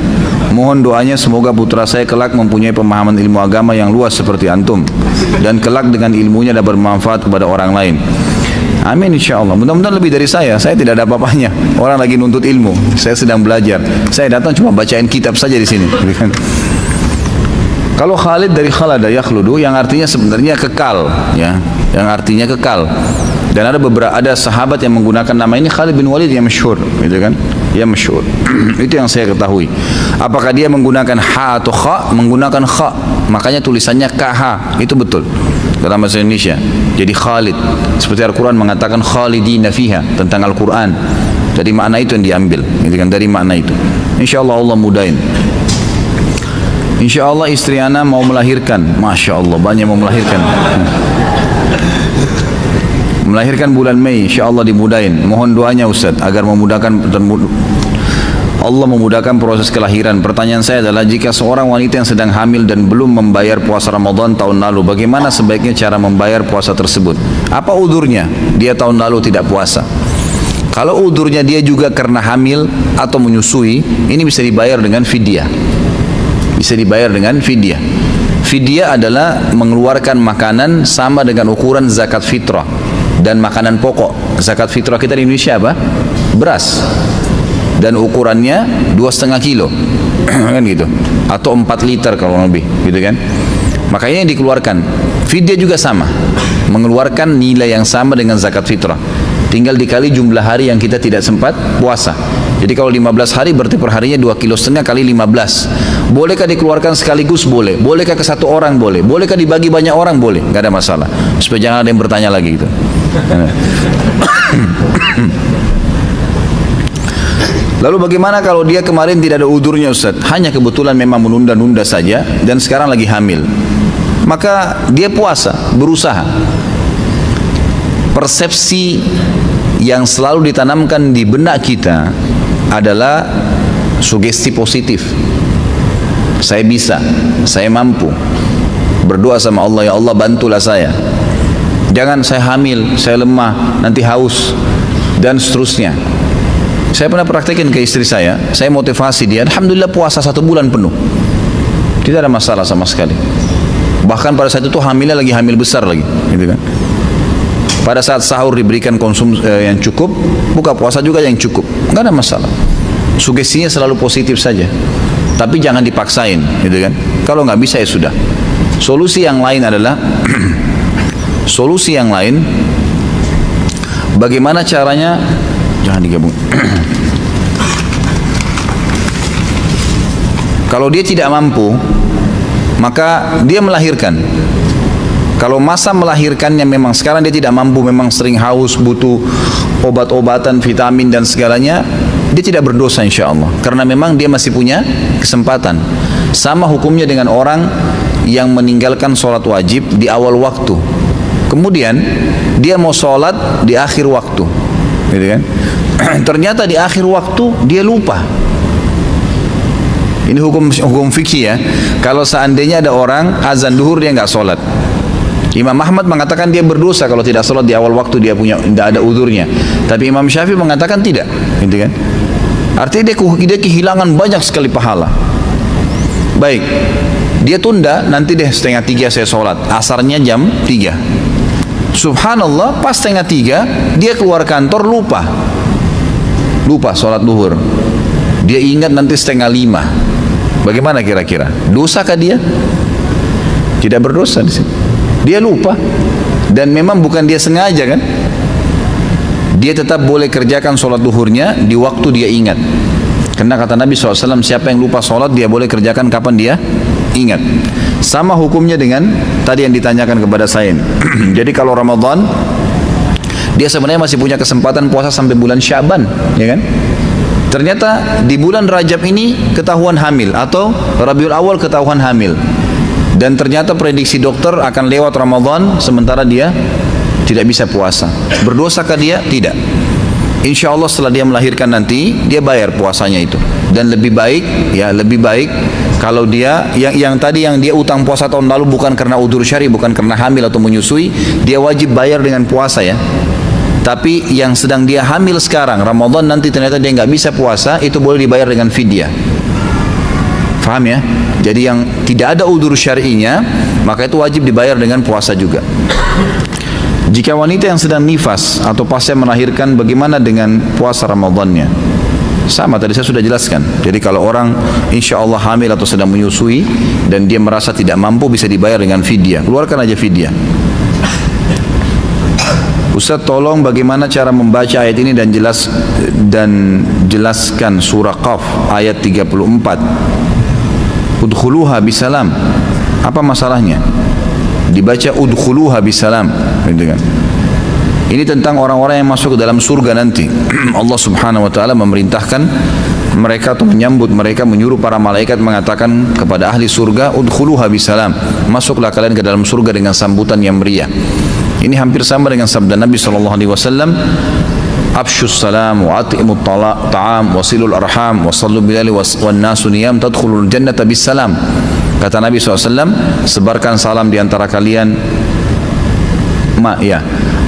Mohon doanya semoga putra saya kelak mempunyai pemahaman ilmu agama yang luas seperti antum, dan kelak dengan ilmunya dapat bermanfaat kepada orang lain. Amin insyaAllah. Mudah-mudahan lebih dari saya tidak ada apa-apanya. Orang lagi nuntut ilmu, saya sedang belajar. Saya datang cuma bacain kitab saja di sini. Kalau Khalid dari khalada yakhludu, yang artinya sebenarnya kekal, ya, yang artinya kekal. Dan ada sahabat yang menggunakan nama ini, Khalid bin Walid yang masyhur, gitu kan? Ya masyhur. Itu yang saya ketahui. Apakah dia menggunakan ha atau kha? Menggunakan kha. Makanya tulisannya KH. Itu betul dalam bahasa Indonesia. Jadi Khalid, seperti Al-Quran mengatakan khalidina fiha tentang Al-Quran. Dari makna itu yang diambil, gitu kan? Dari makna itu. InsyaAllah Allah mudahin. InsyaAllah istri ana mau melahirkan. Masya Allah banyak mau melahirkan. Melahirkan bulan Mei, insyaAllah dimudahin. Mohon doanya Ustaz agar Allah memudahkan proses kelahiran. Pertanyaan saya adalah, jika seorang wanita yang sedang hamil dan belum membayar puasa Ramadan tahun lalu, bagaimana sebaiknya cara membayar puasa tersebut? Apa udurnya dia tahun lalu tidak puasa? Kalau udurnya dia juga karena hamil atau menyusui, ini bisa dibayar dengan fidyah. Bisa dibayar dengan fidyah. Fidyah adalah mengeluarkan makanan sama dengan ukuran zakat fitrah dan makanan pokok. Zakat fitrah kita di Indonesia apa? Beras. Dan ukurannya 2,5 kilo kan gitu, atau 4 liter kalau lebih, gitu kan. Makanya dikeluarkan. Fidyah juga sama, mengeluarkan nilai yang sama dengan zakat fitrah, tinggal dikali jumlah hari yang kita tidak sempat puasa. Jadi kalau 15 hari berarti per harinya 2,5 kilo kali 15. Bolehkah dikeluarkan sekaligus? Boleh. Bolehkah ke satu orang? Boleh. Bolehkah dibagi banyak orang? Boleh. Gak ada masalah, supaya jangan ada yang bertanya lagi gitu. Lalu bagaimana kalau dia kemarin tidak ada udurnya Ustaz, hanya kebetulan memang menunda-nunda saja dan sekarang lagi hamil? Maka dia puasa, berusaha. Persepsi yang selalu ditanamkan di benak kita adalah sugesti positif. Saya bisa, saya mampu. Berdoa sama Allah, ya Allah bantulah saya. Jangan saya hamil, saya lemah, nanti haus, dan seterusnya. Saya pernah praktekin ke istri saya motivasi dia, alhamdulillah puasa 1 bulan penuh, tidak ada masalah sama sekali. Bahkan pada saat itu hamilnya lagi hamil besar lagi, gitu kan. Pada saat sahur diberikan konsumsi yang cukup, buka puasa juga yang cukup, nggak ada masalah. Sugestinya selalu positif saja, tapi jangan dipaksain, gitu kan. Kalau nggak bisa ya sudah. Solusi yang lain adalah solusi yang lain, bagaimana caranya? Jangan digabung. Kalau dia tidak mampu, maka dia melahirkan. Kalau masa melahirkannya memang sekarang dia tidak mampu, memang sering haus, butuh obat-obatan, vitamin dan segalanya, dia tidak berdosa insya Allah, karena memang dia masih punya kesempatan. Sama hukumnya dengan orang yang meninggalkan sholat wajib di awal waktu, kemudian dia mau sholat di akhir waktu, gitu kan? Ternyata di akhir waktu dia lupa. Ini hukum fikih ya. Kalau seandainya ada orang azan duhur dia nggak sholat, Imam Ahmad mengatakan dia berdosa kalau tidak sholat di awal waktu, dia tidak ada udurnya. Tapi Imam Syafi'i mengatakan tidak, gitu kan? Artinya dia kehilangan banyak sekali pahala. Baik, dia tunda, nanti deh 2:30 saya sholat, asarnya jam 3. Subhanallah, pas 2:30 dia keluar kantor lupa sholat duhur. Dia ingat nanti 4:30. Bagaimana kira-kira? Dosakah dia? Tidak berdosa di sini. Dia lupa, dan memang bukan dia sengaja kan? Dia tetap boleh kerjakan sholat duhurnya di waktu dia ingat. Karena kata Nabi SAW, siapa yang lupa sholat dia boleh kerjakan kapan dia ingat. Sama hukumnya dengan tadi yang ditanyakan kepada saya. Jadi kalau Ramadan, dia sebenarnya masih punya kesempatan puasa sampai bulan Syaban, ya kan? Ternyata di bulan Rajab ini ketahuan hamil, atau Rabiul Awal ketahuan hamil, dan ternyata prediksi dokter akan lewat Ramadan sementara dia tidak bisa puasa. Berdosakah dia? Tidak. Insya Allah setelah dia melahirkan nanti dia bayar puasanya itu. Dan lebih baik kalau dia yang dia utang puasa tahun lalu bukan karena udzur syar'i, bukan karena hamil atau menyusui, dia wajib bayar dengan puasa ya. Tapi yang sedang dia hamil sekarang, Ramadan nanti ternyata dia nggak bisa puasa, itu boleh dibayar dengan fidyah. Faham ya? Jadi yang tidak ada udzur syar'inya, maka itu wajib dibayar dengan puasa juga. Jika wanita yang sedang nifas atau pasca melahirkan, bagaimana dengan puasa Ramadannya? Sama, tadi saya sudah jelaskan. Jadi kalau orang insya Allah hamil atau sedang menyusui dan dia merasa tidak mampu, bisa dibayar dengan fidyah. Keluarkan aja fidyah. Ustaz, tolong bagaimana cara membaca ayat ini dan jelaskan surah Qaf ayat 34. Udkhuluha bisalam. Apa masalahnya? Dibaca udkhuluha bisalam, gitu kan? Ini tentang orang-orang yang masuk ke dalam surga nanti. Allah Subhanahu wa taala memerintahkan mereka atau menyambut mereka, menyuruh para malaikat mengatakan kepada ahli surga, udkhuluha bisalam. Masuklah kalian ke dalam surga dengan sambutan yang meriah. Ini hampir sama dengan sabda Nabi sallallahu alaihi wasallam, afshus salam wa at'imut ta'am wasilul arham wa sallu bilali wan nasu niyam tadkhulul jannata bisalam. Kata Nabi SAW, sebarkan salam di antara kalian,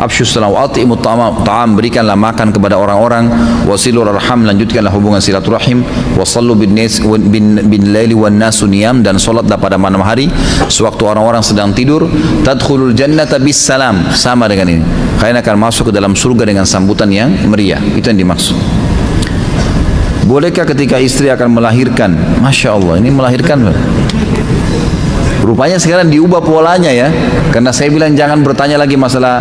afshus salam wa at'imut ta'am, berikanlah makan kepada orang-orang, wasilul arham, lanjutkanlah hubungan silaturahim, wasallu bin laili wan nasu niyam, dan salatlah pada malam hari sewaktu orang-orang sedang tidur, tadkhulul jannata bis salam, sama dengan ini, kalian akan masuk ke dalam surga dengan sambutan yang meriah. Itu yang dimaksud. Bolehkah ketika istri akan melahirkan? Masya Allah, ini melahirkan rupanya sekarang diubah polanya ya, karena saya bilang jangan bertanya lagi masalah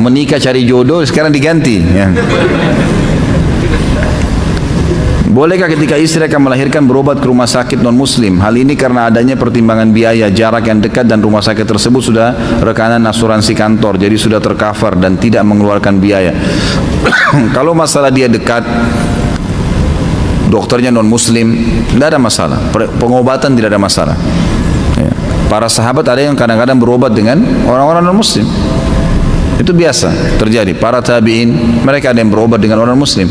menikah cari jodoh, sekarang diganti ya. Bolehkah ketika istri akan melahirkan berobat ke rumah sakit non muslim? Hal ini karena adanya pertimbangan biaya, jarak yang dekat, dan rumah sakit tersebut sudah rekanan asuransi kantor, jadi sudah tercover dan tidak mengeluarkan biaya. Kalau masalah dia dekat, dokternya non muslim, tidak ada masalah, pengobatan tidak ada masalah ya. Para sahabat ada yang kadang-kadang berobat dengan orang-orang non muslim, itu biasa terjadi. Para tabi'in, mereka ada yang berobat dengan orang muslim.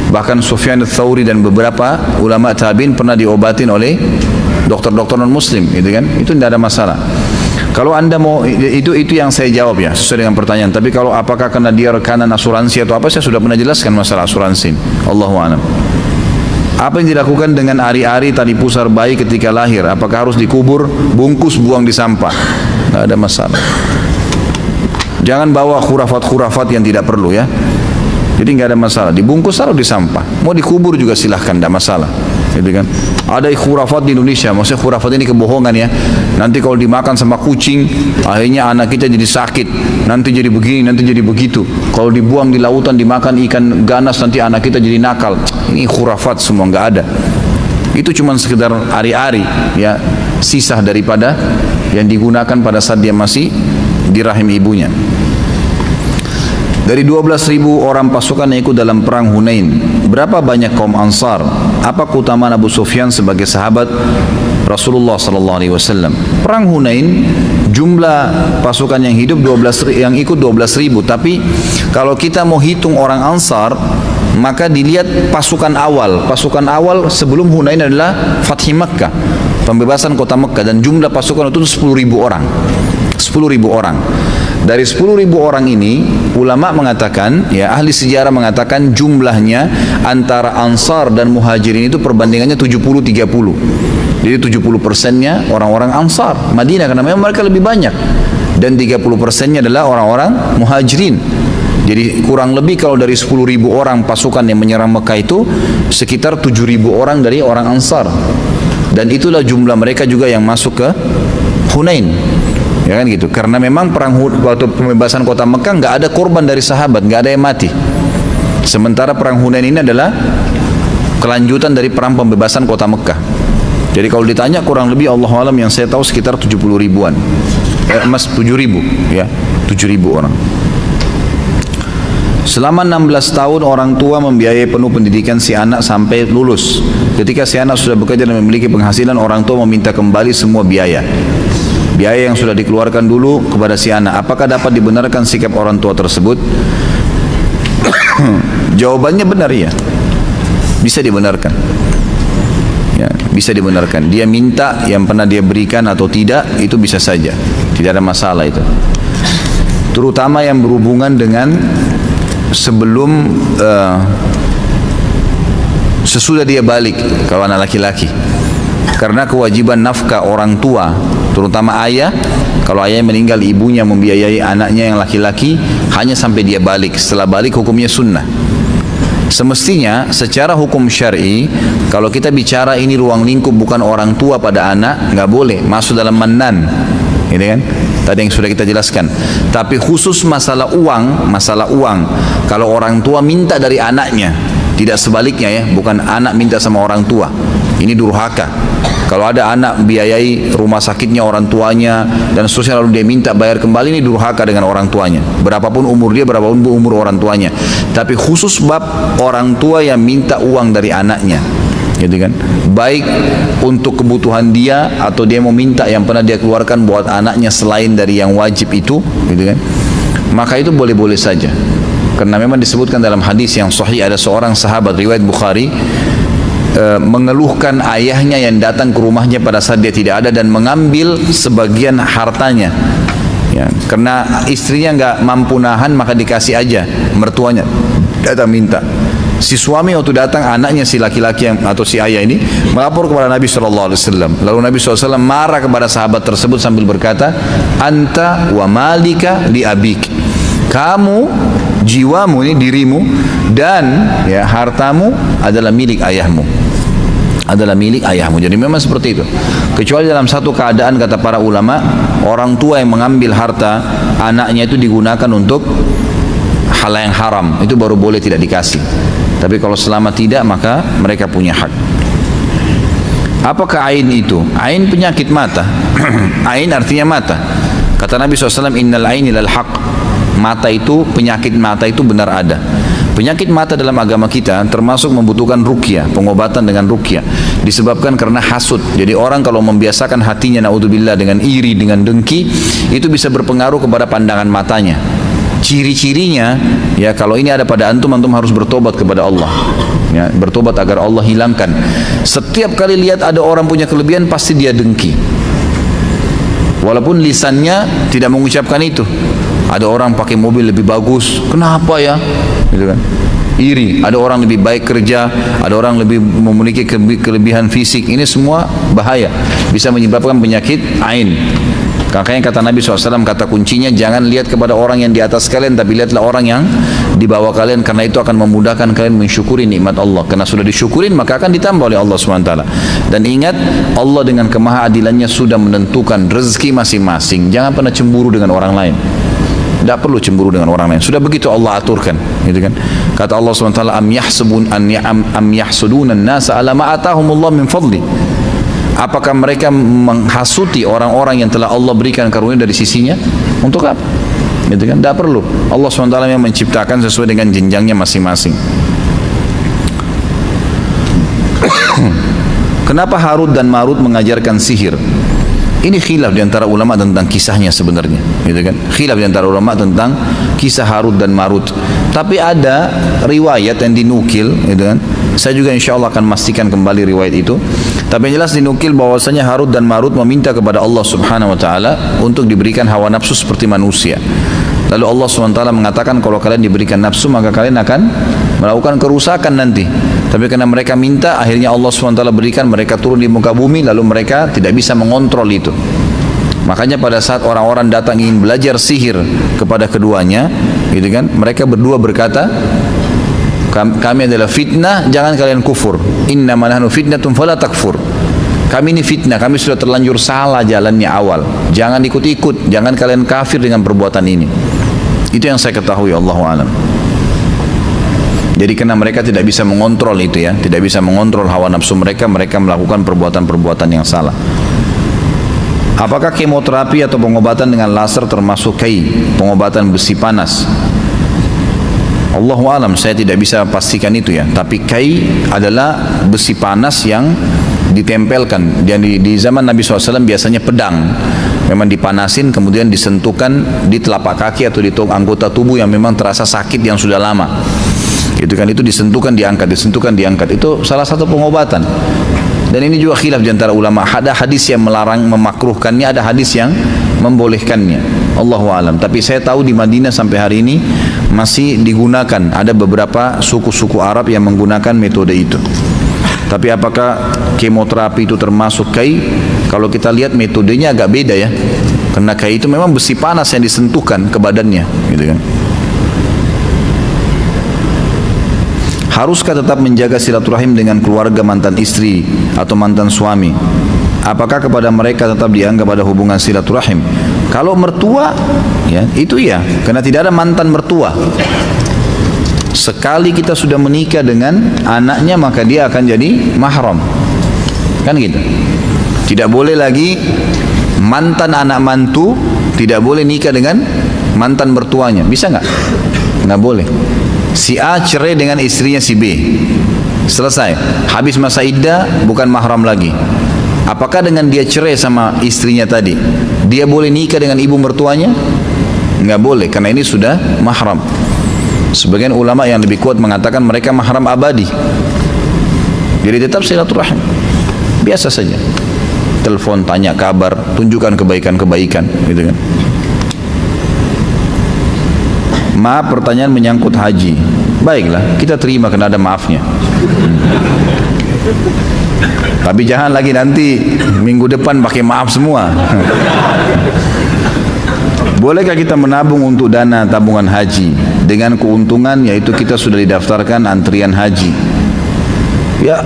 Bahkan Sufyan ats-Tsauri dan beberapa ulama tabi'in pernah diobatin oleh dokter-dokter non muslim, gitu kan? Itu tidak ada masalah. Kalau anda mau, itu yang saya jawab ya, sesuai dengan pertanyaan. Tapi kalau apakah karena dia rekanan asuransi atau apa, saya sudah pernah jelaskan masalah asuransi. Allahu a'lam. Apa yang dilakukan dengan ari-ari tali pusar bayi ketika lahir? Apakah harus dikubur, bungkus, buang di sampah? Tidak ada masalah. Jangan bawa khurafat-khurafat yang tidak perlu ya. Jadi nggak ada masalah. Dibungkus taruh di sampah. Mau dikubur juga silahkan, tidak masalah. Gitu kan? Ada khurafat di Indonesia. Maksudnya khurafat ini kebohongan ya. Nanti kalau dimakan sama kucing, akhirnya anak kita jadi sakit. Nanti jadi begini, nanti jadi begitu. Kalau dibuang di lautan, dimakan ikan ganas, nanti anak kita jadi nakal. Ini khurafat semua, nggak ada. Itu cuma sekedar ari-ari ya, sisa daripada yang digunakan pada saat dia masih di rahim ibunya. Dari 12.000 orang pasukan yang ikut dalam perang Hunain, berapa banyak kaum Ansar? Apa keutamaan Abu Sufyan sebagai sahabat Rasulullah sallallahu alaihi wasallam. Perang Hunain jumlah pasukan yang hidup 12 yang ikut 12.000, tapi kalau kita mau hitung orang Ansar maka dilihat pasukan awal. Pasukan awal sebelum Hunain adalah Fathi Makkah, pembebasan kota Makkah, dan jumlah pasukan itu 10.000 orang. 10.000 orang. Dari 10.000 orang ini, ulama mengatakan, ya ahli sejarah mengatakan jumlahnya antara Ansar dan Muhajirin itu perbandingannya 70-30. Jadi 70%-nya orang-orang Ansar Madinah karena memang mereka lebih banyak, dan 30%-nya adalah orang-orang Muhajirin. Jadi kurang lebih kalau dari 10.000 orang pasukan yang menyerang Mekah itu sekitar 7.000 orang dari orang Ansar. Dan itulah jumlah mereka juga yang masuk ke Hunain. Ya kan gitu. Karena memang perang waktu pembebasan kota Mekah nggak ada korban dari sahabat, nggak ada yang mati. Sementara perang Hunain ini adalah kelanjutan dari perang pembebasan kota Mekah. Jadi kalau ditanya kurang lebih Allah alam yang saya tahu sekitar 70 ribuan. 7.000 ya, 7.000 orang. Selama 16 tahun orang tua membiayai penuh pendidikan si anak sampai lulus. Ketika si anak sudah bekerja dan memiliki penghasilan, orang tua meminta kembali semua biaya yang sudah dikeluarkan dulu kepada si anak. Apakah dapat dibenarkan sikap orang tua tersebut? Jawabannya benar, ya. Bisa dibenarkan. Ya, bisa dibenarkan. Dia minta yang pernah dia berikan atau tidak, itu bisa saja. Tidak ada masalah itu. Terutama yang berhubungan dengan sebelum sesudah dia balik, kalau anak laki-laki. Karena kewajiban nafkah orang tua, terutama ayah, kalau ayah meninggal ibunya membiayai anaknya yang laki-laki hanya sampai dia balik. Setelah balik hukumnya sunnah. Semestinya secara hukum syar'i, kalau kita bicara ini ruang lingkup bukan orang tua pada anak, nggak boleh masuk dalam mannan, gitu kan? Tadi yang sudah kita jelaskan. Tapi khusus masalah uang, kalau orang tua minta dari anaknya, tidak sebaliknya ya, bukan anak minta sama orang tua, ini durhaka. Kalau ada anak biayai rumah sakitnya orang tuanya dan seterusnya lalu dia minta bayar kembali, ini durhaka dengan orang tuanya. Berapapun umur dia, berapapun umur orang tuanya. Tapi khusus bab orang tua yang minta uang dari anaknya, gitu kan? Baik untuk kebutuhan dia atau dia mau minta yang pernah dia keluarkan buat anaknya selain dari yang wajib itu, gitu kan? Maka itu boleh-boleh saja. Karena memang disebutkan dalam hadis yang sahih, ada seorang sahabat riwayat Bukhari mengeluhkan ayahnya yang datang ke rumahnya pada saat dia tidak ada dan mengambil sebagian hartanya. Ya, karena istrinya nggak mampu nahan maka dikasih aja mertuanya datang minta. Si suami waktu datang, anaknya si laki-laki atau si ayah ini melapor kepada Nabi SAW. Lalu Nabi SAW marah kepada sahabat tersebut sambil berkata, anta wa malika li abik. Kamu, jiwamu ini, dirimu dan ya hartamu adalah milik ayahmu. Jadi memang seperti itu. Kecuali dalam satu keadaan, kata para ulama, orang tua yang mengambil harta anaknya itu digunakan untuk hal yang haram, itu baru boleh tidak dikasih. Tapi kalau selama tidak, maka mereka punya hak. Apakah ain itu? Ain penyakit mata. Ain artinya mata. Kata Nabi SAW, innal aini lal haq. Mata itu, penyakit mata itu benar ada. Penyakit mata dalam agama kita termasuk membutuhkan ruqyah, pengobatan dengan ruqyah. Disebabkan karena hasud. Jadi orang kalau membiasakan hatinya, naudzubillah, dengan iri, dengan dengki, itu bisa berpengaruh kepada pandangan matanya. Ciri-cirinya, ya kalau ini ada pada antum harus bertobat kepada Allah. Ya, bertobat agar Allah hilangkan. Setiap kali lihat ada orang punya kelebihan, pasti dia dengki. Walaupun lisannya tidak mengucapkan itu. Ada orang pakai mobil lebih bagus, kenapa ya? Gitu kan? Iri. Ada orang lebih baik kerja, ada orang lebih memiliki kelebihan fisik. Ini semua bahaya, bisa menyebabkan penyakit ain. Makanya kata Nabi SAW, kata kuncinya jangan lihat kepada orang yang di atas kalian, tapi lihatlah orang yang di bawah kalian, karena itu akan memudahkan kalian mensyukuri nikmat Allah. Karena sudah disyukurin maka akan ditambah oleh Allah SWT. Dan ingat, Allah dengan kemahaadilannya sudah menentukan rezeki masing-masing. Jangan pernah cemburu dengan orang lain. Tidak perlu cemburu dengan orang lain. Sudah begitu Allah aturkan, gitu kan? Kata Allah SWT, am yahsuduna an-nasa ala ma atahumullah min fadli. Apakah mereka menghasuti orang-orang yang telah Allah berikan karunia dari sisinya? Untuk apa? Gitu kan? Tidak perlu. Allah SWT yang menciptakan sesuai dengan jenjangnya masing-masing. Kenapa Harut dan Marut mengajarkan sihir? Ini khilaf di antara ulama tentang kisahnya sebenarnya, gitu kan? Khilaf di antara ulama tentang kisah Harut dan Marut. Tapi ada riwayat yang dinukil, gitu kan? Saya juga insya Allah akan memastikan kembali riwayat itu. Tapi yang jelas dinukil bahwasanya Harut dan Marut meminta kepada Allah Subhanahu Wa Taala untuk diberikan hawa nafsu seperti manusia. Lalu Allah SWT mengatakan kalau kalian diberikan nafsu maka kalian akan melakukan kerusakan nanti. Tapi karena mereka minta, akhirnya Allah SWT berikan mereka turun di muka bumi, lalu mereka tidak bisa mengontrol itu. Makanya pada saat orang-orang datang ingin belajar sihir kepada keduanya, gitu kan, mereka berdua berkata, kami adalah fitnah, jangan kalian kufur. Innama nahnu fitnatun fala takfur. Kami ini fitnah, kami sudah terlanjur salah jalannya awal. Jangan ikut-ikut, jangan kalian kafir dengan perbuatan ini. Itu yang saya ketahui, Allahu a'lam. Jadi karena mereka tidak bisa mengontrol itu ya, tidak bisa mengontrol hawa nafsu mereka, mereka melakukan perbuatan-perbuatan yang salah. Apakah kemoterapi atau pengobatan dengan laser termasuk kai, pengobatan besi panas? Allahu a'lam, saya tidak bisa pastikan itu ya. Tapi kai adalah besi panas yang ditempelkan. Dan di zaman Nabi SAW biasanya pedang. Memang dipanasin kemudian disentuhkan di telapak kaki atau di anggota tubuh yang memang terasa sakit yang sudah lama. Itu kan, itu disentuhkan diangkat, disentuhkan diangkat. Itu salah satu pengobatan. Dan ini juga khilaf di antara ulama. Ada hadis yang melarang memakruhkannya, ada hadis yang membolehkannya. Allahu a'lam. Tapi saya tahu di Madinah sampai hari ini masih digunakan. Ada beberapa suku-suku Arab yang menggunakan metode itu. Tapi apakah kemoterapi itu termasuk kai? Kalau kita lihat metodenya agak beda ya. Karena kai itu memang besi panas yang disentuhkan ke badannya, gitu kan. Haruskah tetap menjaga silaturahim dengan keluarga mantan istri atau mantan suami? Apakah kepada mereka tetap dianggap ada hubungan silaturahim? Kalau mertua, ya itu ya, karena tidak ada mantan mertua. Sekali kita sudah menikah dengan anaknya maka dia akan jadi mahram, kan gitu. Tidak boleh lagi mantan anak mantu, tidak boleh nikah dengan mantan mertuanya. Bisa nggak? Nggak boleh. Si A cerai dengan istrinya si B, selesai, habis masa iddah, bukan mahram lagi. Apakah dengan dia cerai sama istrinya tadi, dia boleh nikah dengan ibu mertuanya? Nggak boleh, karena ini sudah mahram. Sebagian ulama yang lebih kuat mengatakan mereka mahram abadi. Jadi tetap silaturahim, biasa saja. Telepon, tanya kabar, tunjukkan kebaikan-kebaikan, gitu kan. Maaf, pertanyaan menyangkut haji. Baiklah, kita terima karena ada maafnya. Tapi jangan lagi nanti minggu depan pakai maaf semua. Bolehkah kita menabung untuk dana tabungan haji dengan keuntungan yaitu kita sudah didaftarkan antrian haji? Ya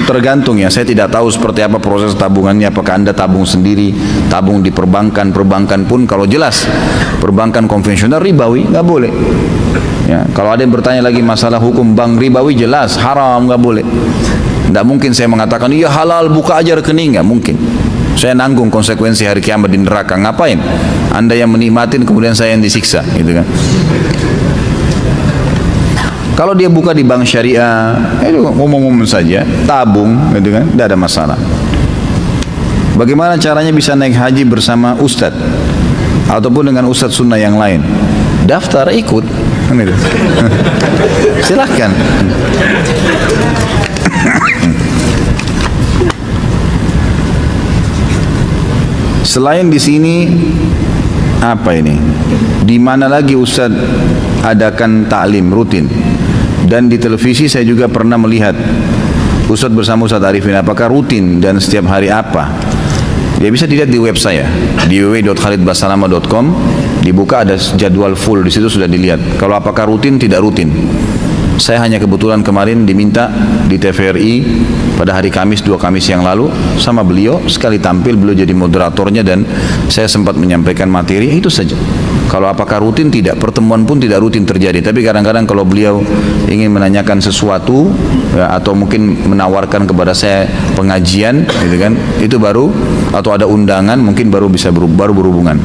tergantung ya, saya tidak tahu seperti apa proses tabungannya. Apakah Anda tabung sendiri, tabung di perbankan? Perbankan pun kalau jelas perbankan konvensional ribawi, nggak boleh ya. Kalau ada yang bertanya lagi masalah hukum bank ribawi, jelas haram, nggak boleh. Nggak mungkin saya mengatakan iya halal, buka aja rekening, nggak mungkin. Saya nanggung konsekuensi hari kiamat di neraka. Ngapain Anda yang menikmatin kemudian saya yang disiksa, gitu kan. Kalau dia buka di bank syariah, itu umum-umum saja, tabung, gitu kan, tidak ada masalah. Bagaimana caranya bisa naik haji bersama ustadz ataupun dengan ustadz sunnah yang lain? Daftar, ikut, gitu. Silahkan. Selain di sini, apa ini? Di mana lagi ustadz adakan taklim rutin? Dan di televisi saya juga pernah melihat Ustadz bersama Ustadz Arifin. Apakah rutin dan setiap hari apa? Ya bisa dilihat di web saya di www.khalidbasalama.com. Dibuka ada jadwal full, di situ sudah dilihat. Kalau apakah rutin, tidak rutin. Saya hanya kebetulan kemarin diminta di TVRI pada hari Kamis, 2 Kamis yang lalu sama beliau, sekali tampil beliau jadi moderatornya dan saya sempat menyampaikan materi, itu saja. Kalau apakah rutin, tidak. Pertemuan pun tidak rutin terjadi. Tapi kadang-kadang kalau beliau ingin menanyakan sesuatu ya, atau mungkin menawarkan kepada saya pengajian, gitu kan, itu baru, atau ada undangan mungkin baru bisa baru berhubungan.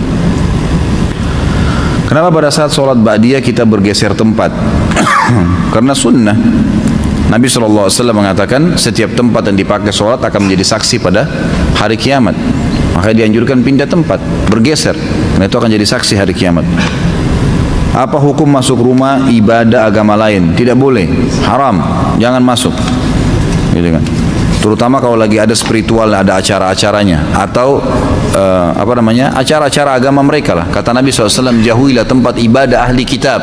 Kenapa pada saat sholat ba'diyah kita bergeser tempat? Karena sunnah. Nabi SAW mengatakan setiap tempat yang dipakai sholat akan menjadi saksi pada hari kiamat. Makanya dianjurkan pindah tempat, bergeser, dan itu akan jadi saksi hari kiamat. Apa hukum masuk rumah ibadah agama lain? Tidak boleh, haram, jangan masuk, gitu kan. Terutama kalau lagi ada spiritual, ada acara-acaranya, atau acara-acara agama mereka lah. Kata Nabi SAW, jauhilah tempat ibadah ahli kitab.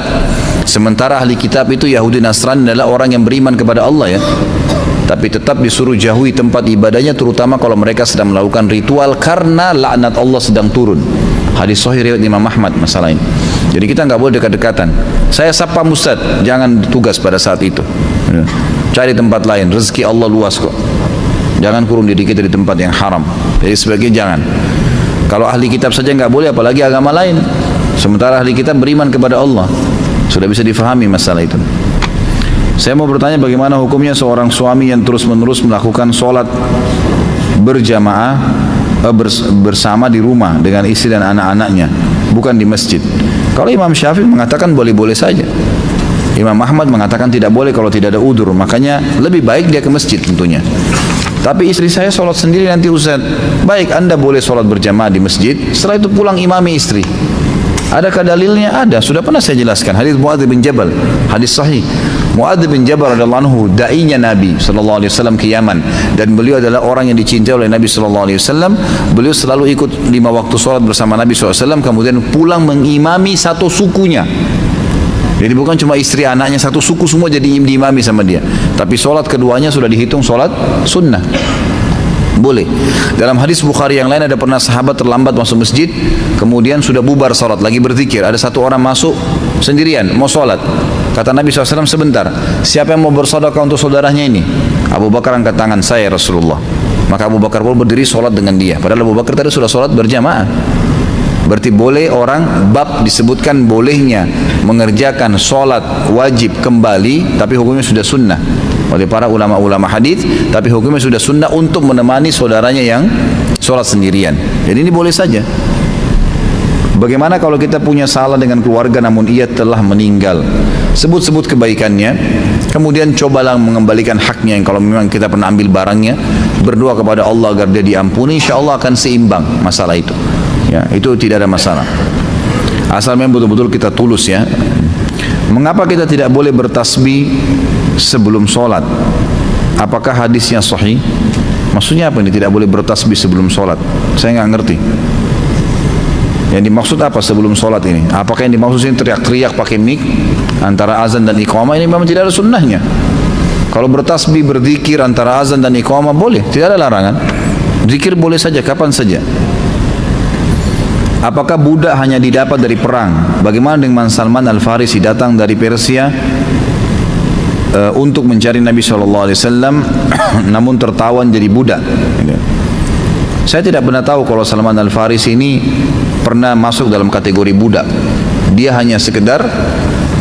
Sementara ahli kitab itu Yahudi Nasrani adalah orang yang beriman kepada Allah ya. Tapi tetap disuruh jauhi tempat ibadahnya, terutama kalau mereka sedang melakukan ritual karena laknat Allah sedang turun. Hadis sahih riwayat Imam Ahmad masalah ini. Jadi kita nggak boleh dekat-dekatan. Saya sapa Ustaz, jangan tugas pada saat itu. Cari tempat lain, rezeki Allah luas kok. Jangan kurung diri kita di tempat yang haram. Jadi sebagian jangan. Kalau ahli kitab saja nggak boleh, apalagi agama lain. Sementara ahli kitab beriman kepada Allah. Sudah bisa difahami masalah itu. Saya mau bertanya bagaimana hukumnya seorang suami yang terus-menerus melakukan sholat berjamaah bersama di rumah dengan istri dan anak-anaknya, bukan di masjid. Kalau Imam Syafi'i mengatakan boleh-boleh saja. Imam Ahmad mengatakan tidak boleh kalau tidak ada udzur. Makanya lebih baik dia ke masjid tentunya. Tapi istri saya sholat sendiri nanti Ustaz. Baik, Anda boleh sholat berjamaah di masjid, setelah itu pulang imami istri. Adakah dalilnya? Ada, sudah pernah saya jelaskan. Hadis Muadz bin Jabal, hadis sahih. Muadz bin Jabal radhiyallahu anhu dai-nya Nabi sallallahu alaihi wasallam ke Yaman, dan beliau adalah orang yang dicintai oleh Nabi sallallahu alaihi wasallam. Beliau selalu ikut 5 waktu salat bersama Nabi sallallahu alaihi wasallam, kemudian pulang mengimami satu sukunya. Jadi bukan cuma istri anaknya, satu suku semua jadi diimami sama dia. Tapi salat keduanya sudah dihitung salat sunnah. Boleh. Dalam hadis Bukhari yang lain ada pernah sahabat terlambat masuk masjid, kemudian sudah bubar salat, lagi berzikir. Ada satu orang masuk sendirian, mau salat. Kata Nabi SAW, sebentar, siapa yang mau bersedekah untuk saudaranya ini? Abu Bakar angkat tangan, saya Rasulullah. Maka Abu Bakar pun berdiri salat dengan dia. Padahal Abu Bakar tadi sudah salat berjamaah. Berarti boleh orang, bab disebutkan bolehnya mengerjakan salat wajib kembali, tapi hukumnya sudah sunnah oleh para ulama-ulama hadis, tapi hukumnya sudah sunnah untuk menemani saudaranya yang sholat sendirian. Jadi ini boleh saja. Bagaimana kalau kita punya salah dengan keluarga namun ia telah meninggal? Sebut-sebut kebaikannya, kemudian cobalah mengembalikan haknya yang kalau memang kita pernah ambil barangnya, berdoa kepada Allah agar dia diampuni, insya Allah akan seimbang masalah itu. Ya, itu tidak ada masalah. Asal memang betul-betul kita tulus ya. Mengapa kita tidak boleh bertasbih sebelum sholat? Apakah hadisnya sahih? Maksudnya apa ini tidak boleh bertasbih sebelum sholat? Saya nggak ngerti. Yang dimaksud apa sebelum sholat ini? Apakah yang dimaksud ini teriak-teriak pakai mic antara azan dan iqamah? Ini memang tidak ada sunnahnya. Kalau bertasbih berzikir antara azan dan iqamah boleh, tidak ada larangan. Zikir boleh saja kapan saja. Apakah budak hanya didapat dari perang? Bagaimana dengan Salman Al-Farisi datang dari Persia untuk mencari Nabi SAW, namun tertawan jadi budak? Saya tidak pernah tahu kalau Salman Al-Farisi ini pernah masuk dalam kategori budak. Dia hanya sekedar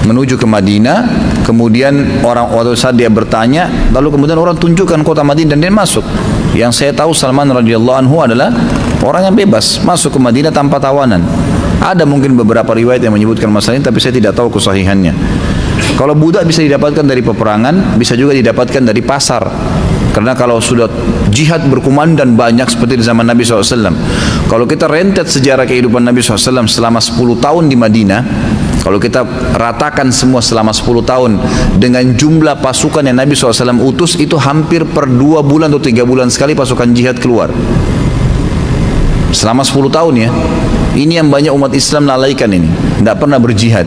menuju ke Madinah, kemudian waktu saat dia bertanya, lalu kemudian orang tunjukkan kota Madinah dan dia masuk. Yang saya tahu Salman radhiyallahu anhu adalah orang yang bebas masuk ke Madinah tanpa tawanan. Ada mungkin beberapa riwayat yang menyebutkan masalah ini, tapi saya tidak tahu kesahihannya. Kalau budak bisa didapatkan dari peperangan, bisa juga didapatkan dari pasar. Karena kalau sudah jihad berkumandan banyak seperti di zaman Nabi SAW, kalau kita rentet sejarah kehidupan Nabi SAW selama 10 tahun di Madinah, kalau kita ratakan semua selama 10 tahun dengan jumlah pasukan yang Nabi SAW utus, itu hampir per 2 bulan atau 3 bulan sekali pasukan jihad keluar. Selama 10 tahun ya. Ini yang banyak umat Islam lalaikan ini, tidak pernah berjihad.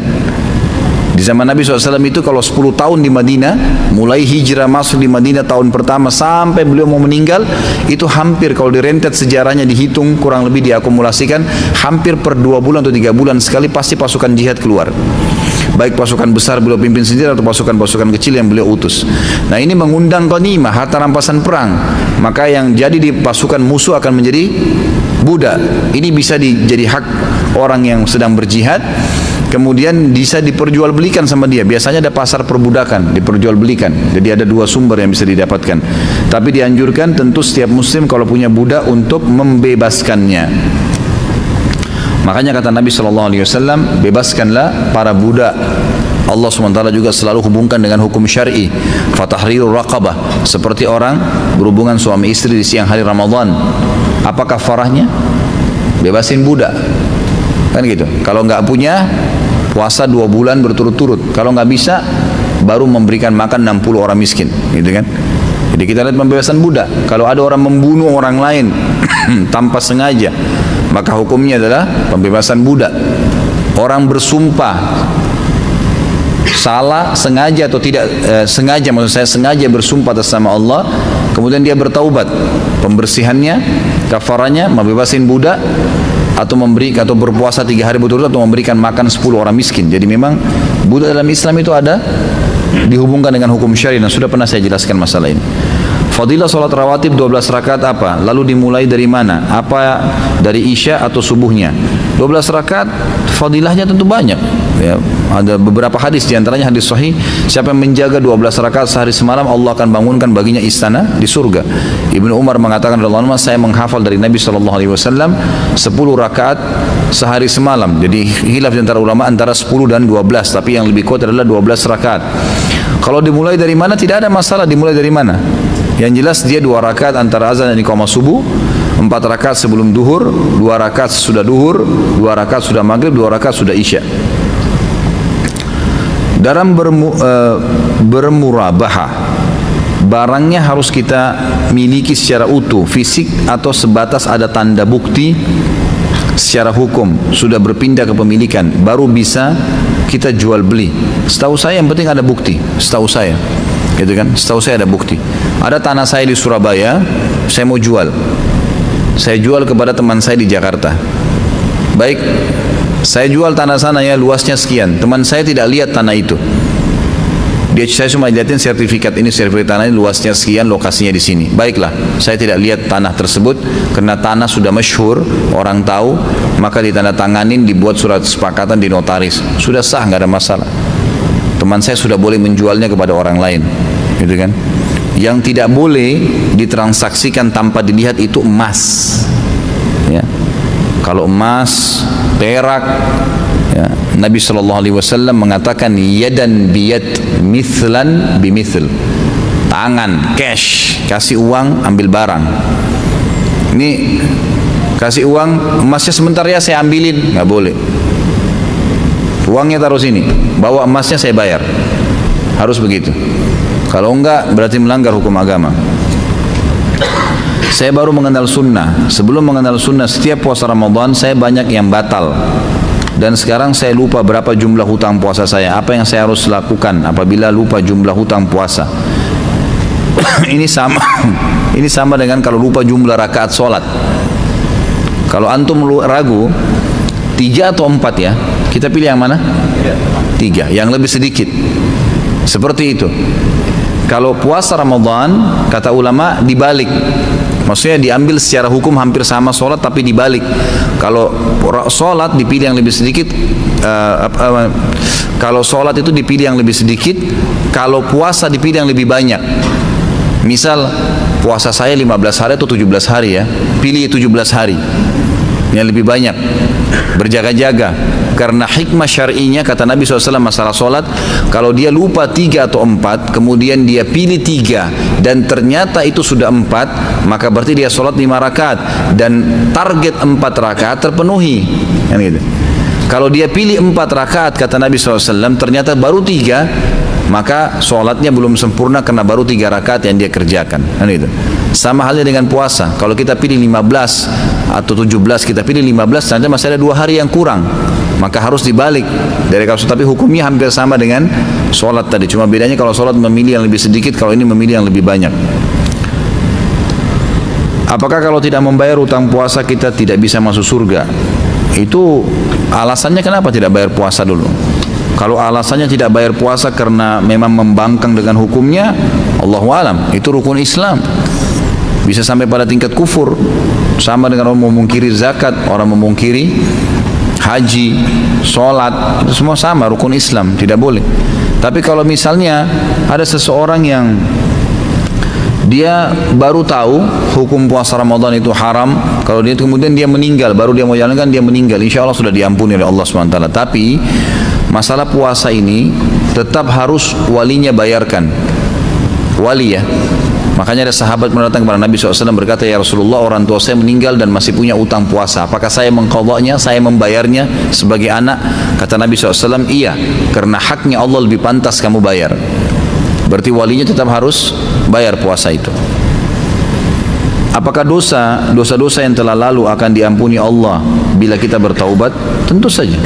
Di zaman Nabi SAW itu kalau 10 tahun di Madinah, mulai hijrah masuk di Madinah tahun pertama sampai beliau mau meninggal, itu hampir kalau direntet sejarahnya dihitung, kurang lebih diakumulasikan, hampir per 2 bulan atau 3 bulan sekali pasti pasukan jihad keluar. Baik pasukan besar beliau pimpin sendiri atau pasukan-pasukan kecil yang beliau utus. Nah ini mengundang ghanimah, harta rampasan perang. Maka yang jadi di pasukan musuh akan menjadi budak. Ini bisa jadi hak orang yang sedang berjihad, kemudian bisa diperjualbelikan sama dia. Biasanya ada pasar perbudakan, diperjualbelikan. Jadi ada 2 sumber yang bisa didapatkan. Tapi dianjurkan tentu setiap muslim kalau punya budak untuk membebaskannya. Makanya kata Nabi SAW, bebaskanlah para budak Allah SWT juga selalu hubungkan dengan hukum syar'i, fatahrirur raqabah, seperti orang berhubungan suami istri di siang hari Ramadan. Apa kafarahnya? Bebasin budak, kan gitu. Kalau nggak punya, puasa 2 bulan berturut-turut. Kalau nggak bisa, baru memberikan makan 60 orang miskin, gitu kan. Jadi kita lihat pembebasan budak. Kalau ada orang membunuh orang lain tanpa sengaja, maka hukumnya adalah pembebasan budak. Orang bersumpah salah, sengaja atau tidak sengaja, maksud saya sengaja bersumpah atas nama Allah, kemudian dia bertaubat, pembersihannya, kafaranya membebasin budak, atau atau berpuasa 3 hari berturut-turut, atau memberikan makan 10 orang miskin. Jadi memang budak dalam Islam itu ada dihubungkan dengan hukum syari, dan sudah pernah saya jelaskan masalah ini. Fadilah salat rawatib 12 rakaat apa? Lalu dimulai dari mana? Apa dari isya atau subuhnya? 12 rakaat fadilahnya tentu banyak. Ya, ada beberapa hadis, diantaranya hadis sahih, siapa yang menjaga 12 rakaat sehari semalam, Allah akan bangunkan baginya istana di surga. Ibnu Umar mengatakan, saya menghafal dari Nabi SAW 10 rakaat sehari semalam. Jadi khilaf di antara ulama antara 10 dan 12, tapi yang lebih kuat adalah 12 rakaat. Kalau dimulai dari mana tidak ada masalah, dimulai dari mana. Yang jelas dia 2 rakaat antara azan dan iqamah subuh, 4 rakaat sebelum duhur, 2 rakaat sesudah duhur, 2 rakaat sudah maghrib, 2 rakaat sudah isya. Dalam bermurabahah, barangnya harus kita miliki secara utuh, fisik, atau sebatas ada tanda bukti secara hukum sudah berpindah ke pemilikan, baru bisa kita jual beli. Setahu saya yang penting ada bukti, setahu saya, gitu kan? Setahu saya ada bukti. Ada tanah saya di Surabaya, saya mau jual. Saya jual kepada teman saya di Jakarta. Baik, saya jual tanah sana ya, luasnya sekian. Teman saya tidak lihat tanah itu. Saya cuma lihatin sertifikat ini, sertifikat tanah ini luasnya sekian, lokasinya di sini. Baiklah, saya tidak lihat tanah tersebut karena tanah sudah masyhur, orang tahu, maka ditandatanganin, dibuat surat kesepakatan di notaris. Sudah sah, nggak ada masalah. Teman saya sudah boleh menjualnya kepada orang lain, gitu kan? Yang tidak boleh ditransaksikan tanpa dilihat itu emas, ya. Kalau emas, perak, ya, Nabi SAW mengatakan yadan biyad, mithlan bimithl, tangan, cash, kasih uang, ambil barang. Ini kasih uang, emasnya sebentar ya saya ambilin, nggak boleh. Uangnya taruh sini, bawa emasnya saya bayar, harus begitu. Kalau enggak berarti melanggar hukum agama. Saya baru mengenal sunnah. Sebelum mengenal sunnah, setiap puasa Ramadan saya banyak yang batal. Dan sekarang saya lupa berapa jumlah hutang puasa saya. Apa yang saya harus lakukan apabila lupa jumlah hutang puasa? Ini sama dengan kalau lupa jumlah rakaat sholat. Kalau antum ragu 3 atau 4 ya, kita pilih yang mana? 3, yang lebih sedikit. Seperti itu. Kalau puasa Ramadan, kata ulama dibalik. Maksudnya diambil secara hukum hampir sama sholat, tapi dibalik. Kalau sholat dipilih yang lebih sedikit, kalau sholat itu dipilih yang lebih sedikit, kalau puasa dipilih yang lebih banyak. Misal puasa saya 15 hari atau 17 hari ya, pilih 17 hari yang lebih banyak, berjaga-jaga. Karena hikmah syar'inya, kata Nabi SAW masalah sholat, kalau dia lupa 3 atau 4, kemudian dia pilih 3 dan ternyata itu sudah 4, maka berarti dia sholat 5 rakaat dan target 4 rakaat terpenuhi, kan gitu. Kalau dia pilih 4 rakaat, kata Nabi SAW, ternyata baru 3, maka sholatnya belum sempurna karena baru 3 rakaat yang dia kerjakan, kan gitu. Sama halnya dengan puasa. Kalau kita pilih 15 atau 17, kita pilih 15, ternyata masih ada 2 hari yang kurang, maka harus dibalik dari kasus. Tapi hukumnya hampir sama dengan sholat tadi, cuma bedanya kalau sholat memilih yang lebih sedikit, kalau ini memilih yang lebih banyak. Apakah kalau tidak membayar utang puasa kita tidak bisa masuk surga? Itu alasannya kenapa tidak bayar puasa dulu. Kalau alasannya tidak bayar puasa karena memang membangkang dengan hukumnya, Allahu alam, itu rukun Islam, bisa sampai pada tingkat kufur. Sama dengan orang memungkiri zakat, orang memungkiri haji, sholat, itu semua sama, rukun Islam, tidak boleh. Tapi kalau misalnya ada seseorang yang dia baru tahu hukum puasa Ramadan itu haram, kalau dia kemudian dia meninggal, baru dia mau jalankan, dia meninggal, insya Allah sudah diampuni oleh Allah SWT. Tapi masalah puasa ini tetap harus walinya bayarkan. Wali ya. Makanya ada sahabat mendatang kepada Nabi SAW berkata, ya Rasulullah, orang tua saya meninggal dan masih punya utang puasa. Apakah saya mengqadha'nya, saya membayarnya sebagai anak? Kata Nabi SAW, iya, karena haknya Allah lebih pantas kamu bayar. Berarti walinya tetap harus bayar puasa itu. Apakah dosa-dosa yang telah lalu akan diampuni Allah bila kita bertaubat? Tentu saja.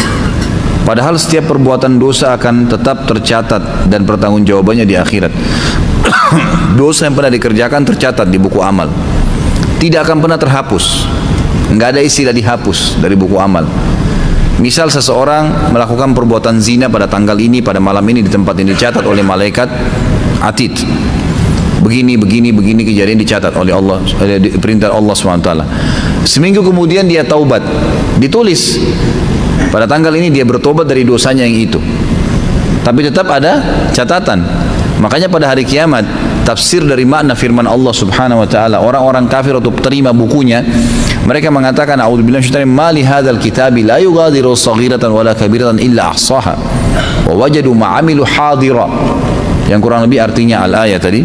Padahal setiap perbuatan dosa akan tetap tercatat dan pertanggungjawabannya di akhirat. Dosa yang pernah dikerjakan tercatat di buku amal, tidak akan pernah terhapus. Nggak ada istilah dihapus dari buku amal. Misal seseorang melakukan perbuatan zina pada tanggal ini, pada malam ini, di tempat ini, dicatat oleh malaikat atid. Begini kejadian dicatat oleh Allah, perintah Allah SWT. Seminggu kemudian dia taubat, ditulis pada tanggal ini dia bertobat dari dosanya yang itu. Tapi tetap ada catatan. Makanya pada hari kiamat, tafsir dari makna firman Allah Subhanahu wa taala, orang-orang kafir untuk terima bukunya, mereka mengatakan, a'udzubillahi minasyaitonir rajim, ma li hadzal kitabi la yughadiru shaghiratan wala kabiratan illa ahsaha wa wajadu ma 'amilu hadira. Yang kurang lebih artinya al-ayat tadi.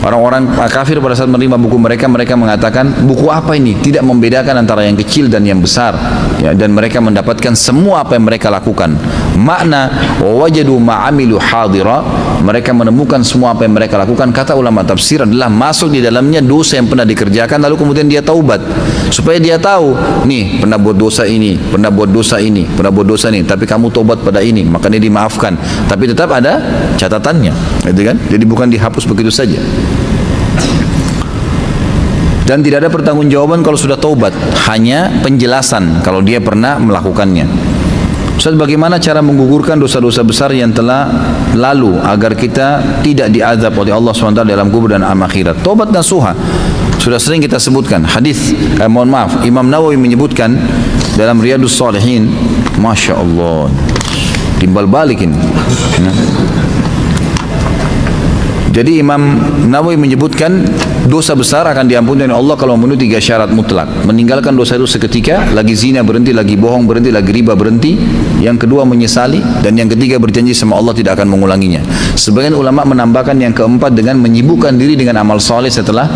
Orang-orang kafir pada saat menerima buku mereka, mereka mengatakan, buku apa ini? Tidak membedakan antara yang kecil dan yang besar. Ya, dan mereka mendapatkan semua apa yang mereka lakukan. Makna wa wajadu ma'amilu hadira, mereka menemukan semua apa yang mereka lakukan. Kata ulama tafsir adalah masuk di dalamnya dosa yang pernah dikerjakan, lalu kemudian dia taubat. Supaya dia tahu, nih pernah buat dosa ini, pernah buat dosa ini, pernah buat dosa ini, tapi kamu taubat pada ini, makanya dimaafkan. Tapi tetap ada catatannya, gitu kan? Jadi bukan dihapus begitu saja. Dan tidak ada pertanggungjawaban kalau sudah taubat, hanya penjelasan kalau dia pernah melakukannya. Ustaz, bagaimana cara menggugurkan dosa-dosa besar yang telah lalu agar kita tidak diazab oleh Allah SWT dalam kubur dan akhirat? Taubat nasuha sudah sering kita sebutkan. Hadis, Imam Nawawi menyebutkan dalam Riyadhus Shalihin, Masya Allah, timbal balikin. Jadi Imam Nawawi menyebutkan dosa besar akan diampuni oleh Allah kalau memenuhi 3 syarat mutlak. Meninggalkan dosa itu seketika, lagi zina berhenti, lagi bohong berhenti, lagi riba berhenti. Yang kedua menyesali, dan yang ketiga berjanji sama Allah tidak akan mengulanginya. Sebagian ulama menambahkan yang keempat dengan menyibukkan diri dengan amal soleh setelah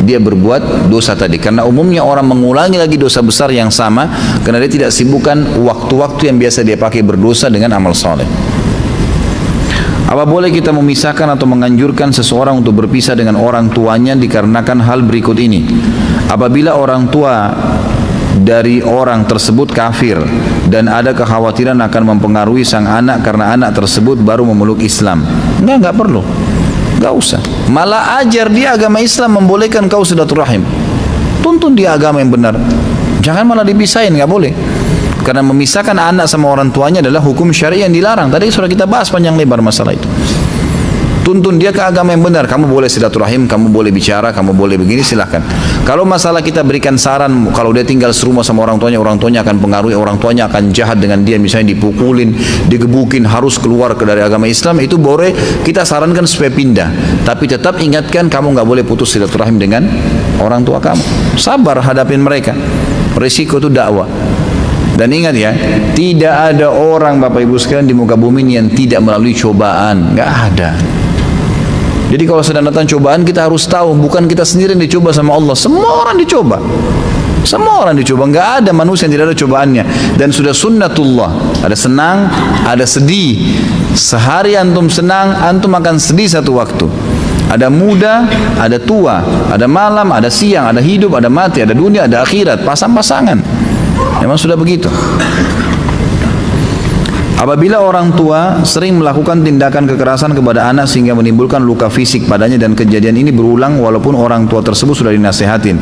dia berbuat dosa tadi. Karena umumnya orang mengulangi lagi dosa besar yang sama karena dia tidak sibukkan waktu-waktu yang biasa dia pakai berdosa dengan amal soleh. Apa boleh kita memisahkan atau menganjurkan seseorang untuk berpisah dengan orang tuanya dikarenakan hal berikut ini? Apabila orang tua dari orang tersebut kafir dan ada kekhawatiran akan mempengaruhi sang anak karena anak tersebut baru memeluk Islam, enggak perlu, enggak usah. Malah ajar dia agama Islam membolehkan kau silaturahim, tuntun dia agama yang benar, jangan malah dipisahin, enggak boleh. Karena memisahkan anak sama orang tuanya adalah hukum syariah yang dilarang. Tadi sudah kita bahas panjang lebar masalah itu. Tuntun dia ke agama yang benar. Kamu boleh silaturahim, kamu boleh bicara, kamu boleh begini, silahkan. Kalau masalah kita berikan saran, kalau dia tinggal serumah sama orang tuanya akan pengaruhi, orang tuanya akan jahat dengan dia, misalnya dipukulin, digebukin, harus keluar dari agama Islam, itu boleh kita sarankan supaya pindah. Tapi tetap ingatkan, kamu nggak boleh putus silaturahim dengan orang tua kamu. Sabar hadapin mereka. Risiko itu dakwah. Dan ingat ya, tidak ada orang Bapak Ibu sekalian di muka bumi ini yang tidak melalui cobaan, nggak ada. Jadi kalau sedang datang cobaan, kita harus tahu bukan kita sendiri yang dicoba sama Allah, semua orang dicoba. Semua orang dicoba, nggak ada manusia yang tidak ada cobaannya. Dan sudah sunnatullah, ada senang, ada sedih. Sehari antum senang, antum akan sedih satu waktu. Ada muda, ada tua, ada malam, ada siang, ada hidup, ada mati, ada dunia, ada akhirat, pasang-pasangan. Memang sudah begitu. Apabila orang tua sering melakukan tindakan kekerasan kepada anak sehingga menimbulkan luka fisik padanya dan kejadian ini berulang walaupun orang tua tersebut sudah dinasihatin,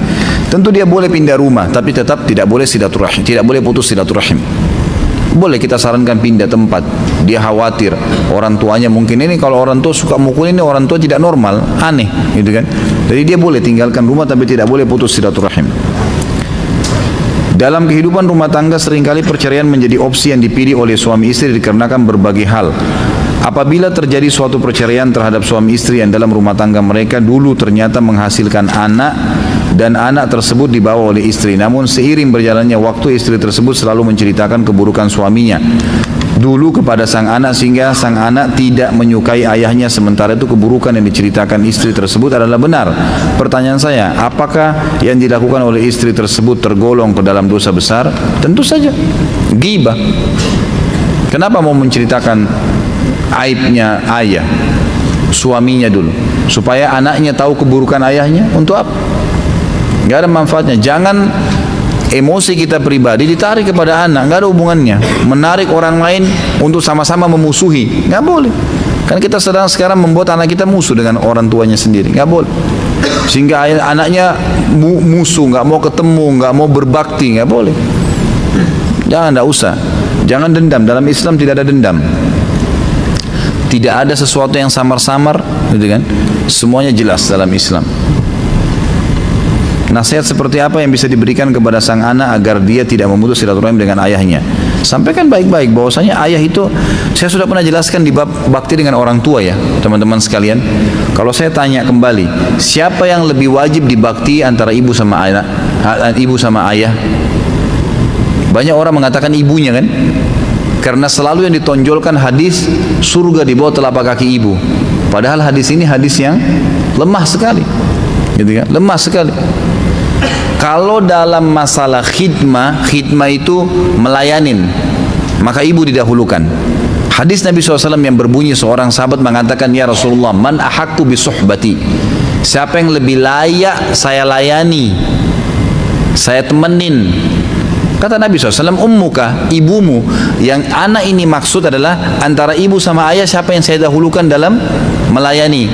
tentu dia boleh pindah rumah, tapi tetap tidak boleh silaturahim, tidak boleh putus silaturahim. Boleh kita sarankan pindah tempat. Dia khawatir orang tuanya mungkin ini, kalau orang tua suka mukul ini, orang tua tidak normal, aneh, gitu kan? Jadi dia boleh tinggalkan rumah tapi tidak boleh putus silaturahim. Dalam kehidupan rumah tangga seringkali perceraian menjadi opsi yang dipilih oleh suami istri dikarenakan berbagai hal. Apabila terjadi suatu perceraian terhadap suami istri yang dalam rumah tangga mereka dulu ternyata menghasilkan anak dan anak tersebut dibawa oleh istri, namun seiring berjalannya waktu istri tersebut selalu menceritakan keburukan suaminya, dulu kepada sang anak sehingga sang anak tidak menyukai ayahnya, sementara itu keburukan yang diceritakan istri tersebut adalah benar. Pertanyaan saya, apakah yang dilakukan oleh istri tersebut tergolong ke dalam dosa besar? Tentu saja, ghibah. Kenapa mau menceritakan aibnya ayah, suaminya dulu, supaya anaknya tahu keburukan ayahnya? Untuk apa? Gak ada manfaatnya. Jangan emosi kita pribadi ditarik kepada anak, nggak ada hubungannya. Menarik orang lain untuk sama-sama memusuhi, nggak boleh. Kan kita sedang sekarang membuat anak kita musuh dengan orang tuanya sendiri, nggak boleh. Sehingga anaknya musuh, nggak mau ketemu, nggak mau berbakti, nggak boleh. Jangan, nggak usah. Jangan dendam. Dalam Islam tidak ada dendam. Tidak ada sesuatu yang samar-samar, gitu kan? Semuanya jelas dalam Islam. Nasihat seperti apa yang bisa diberikan kepada sang anak agar dia tidak memutus silaturahim dengan ayahnya? Sampaikan baik-baik bahwasanya ayah itu, saya sudah pernah jelaskan di bab bakti dengan orang tua ya, teman-teman sekalian. Kalau saya tanya kembali, siapa yang lebih wajib dibakti antara ibu sama anak, ibu sama ayah? Banyak orang mengatakan ibunya kan? Karena selalu yang ditonjolkan hadis surga di bawah telapak kaki ibu. Padahal hadis ini hadis yang lemah sekali, gitu kan? Lemah sekali. Kalau dalam masalah khidmah itu melayanin, maka ibu didahulukan. Hadis Nabi SAW yang berbunyi, seorang sahabat mengatakan, ya Rasulullah, man ahakku bisuhbati, siapa yang lebih layak saya layani, saya temenin? Kata Nabi SAW, ummuka, ibumu. Yang anak ini maksud adalah antara ibu sama ayah, siapa yang saya dahulukan dalam melayani?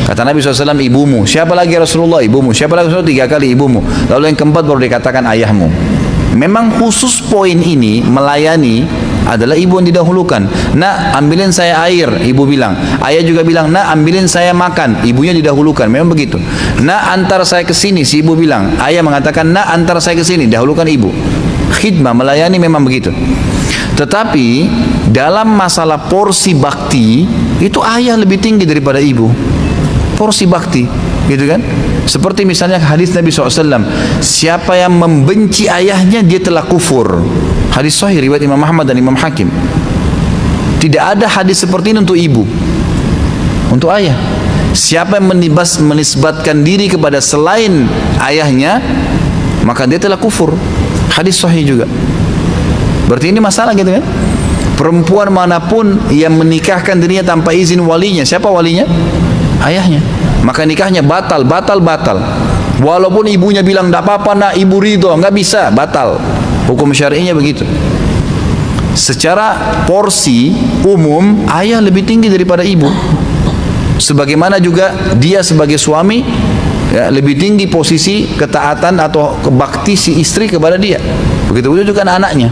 Kata Nabi SAW, ibumu. Siapa lagi Rasulullah? Ibumu. Siapa lagi Rasulullah? 3 kali ibumu. Lalu yang keempat baru dikatakan ayahmu. Memang khusus poin ini melayani adalah ibu yang didahulukan. Nak, ambilin saya air, ibu bilang. Ayah juga bilang, nak, ambilin saya makan, ibunya didahulukan. Memang begitu. Nak, antar saya ke sini, si ibu bilang. Ayah mengatakan, nak, antar saya ke sini, dahulukan ibu. Khidmah, melayani memang begitu. Tetapi dalam masalah porsi bakti itu ayah lebih tinggi daripada ibu. Porsi bakti, gitu kan? Seperti misalnya hadis Nabi SAW, siapa yang membenci ayahnya dia telah kufur. Hadis sahih riwayat Imam Ahmad dan Imam Hakim. Tidak ada hadis seperti ini untuk ibu, untuk ayah. Siapa yang menisbatkan diri kepada selain ayahnya, maka dia telah kufur. Hadis sahih juga. Berarti ini masalah, gitu kan? Perempuan manapun yang menikahkan dirinya tanpa izin walinya, siapa walinya? Ayahnya. Maka nikahnya batal. Walaupun ibunya bilang tidak apa-apa nak, ibu ridho, nggak bisa, batal. Hukum syar'inya begitu. Secara porsi umum ayah lebih tinggi daripada ibu. Sebagaimana juga dia sebagai suami ya, lebih tinggi posisi ketaatan atau kebakti si istri kepada dia. Begitu juga anaknya.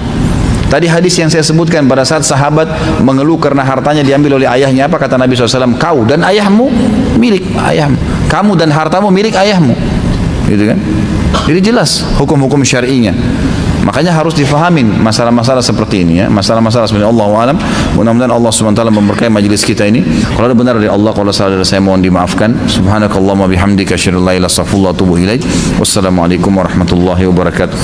Tadi hadis yang saya sebutkan pada saat sahabat mengeluh karena hartanya diambil oleh ayahnya, apa kata Nabi SAW? Kau dan ayahmu milik ayahmu. Kamu dan hartamu milik ayahmu. Gitu kan? Jadi jelas hukum-hukum syar'inya. Makanya harus difahamin masalah-masalah seperti ini ya. Masalah-masalah sebenarnya Allahu a'lam. Mudah-mudahan Allah SWT memberkahi majelis kita ini. Kalau ada benar dari Allah, kalau salah dari saya mohon dimaafkan. Subhanakallahumma bihamdika asyhadu an la ilaha illa anta astaghfiruka wa atubu ilaik. Wassalamualaikum warahmatullahi wabarakatuh.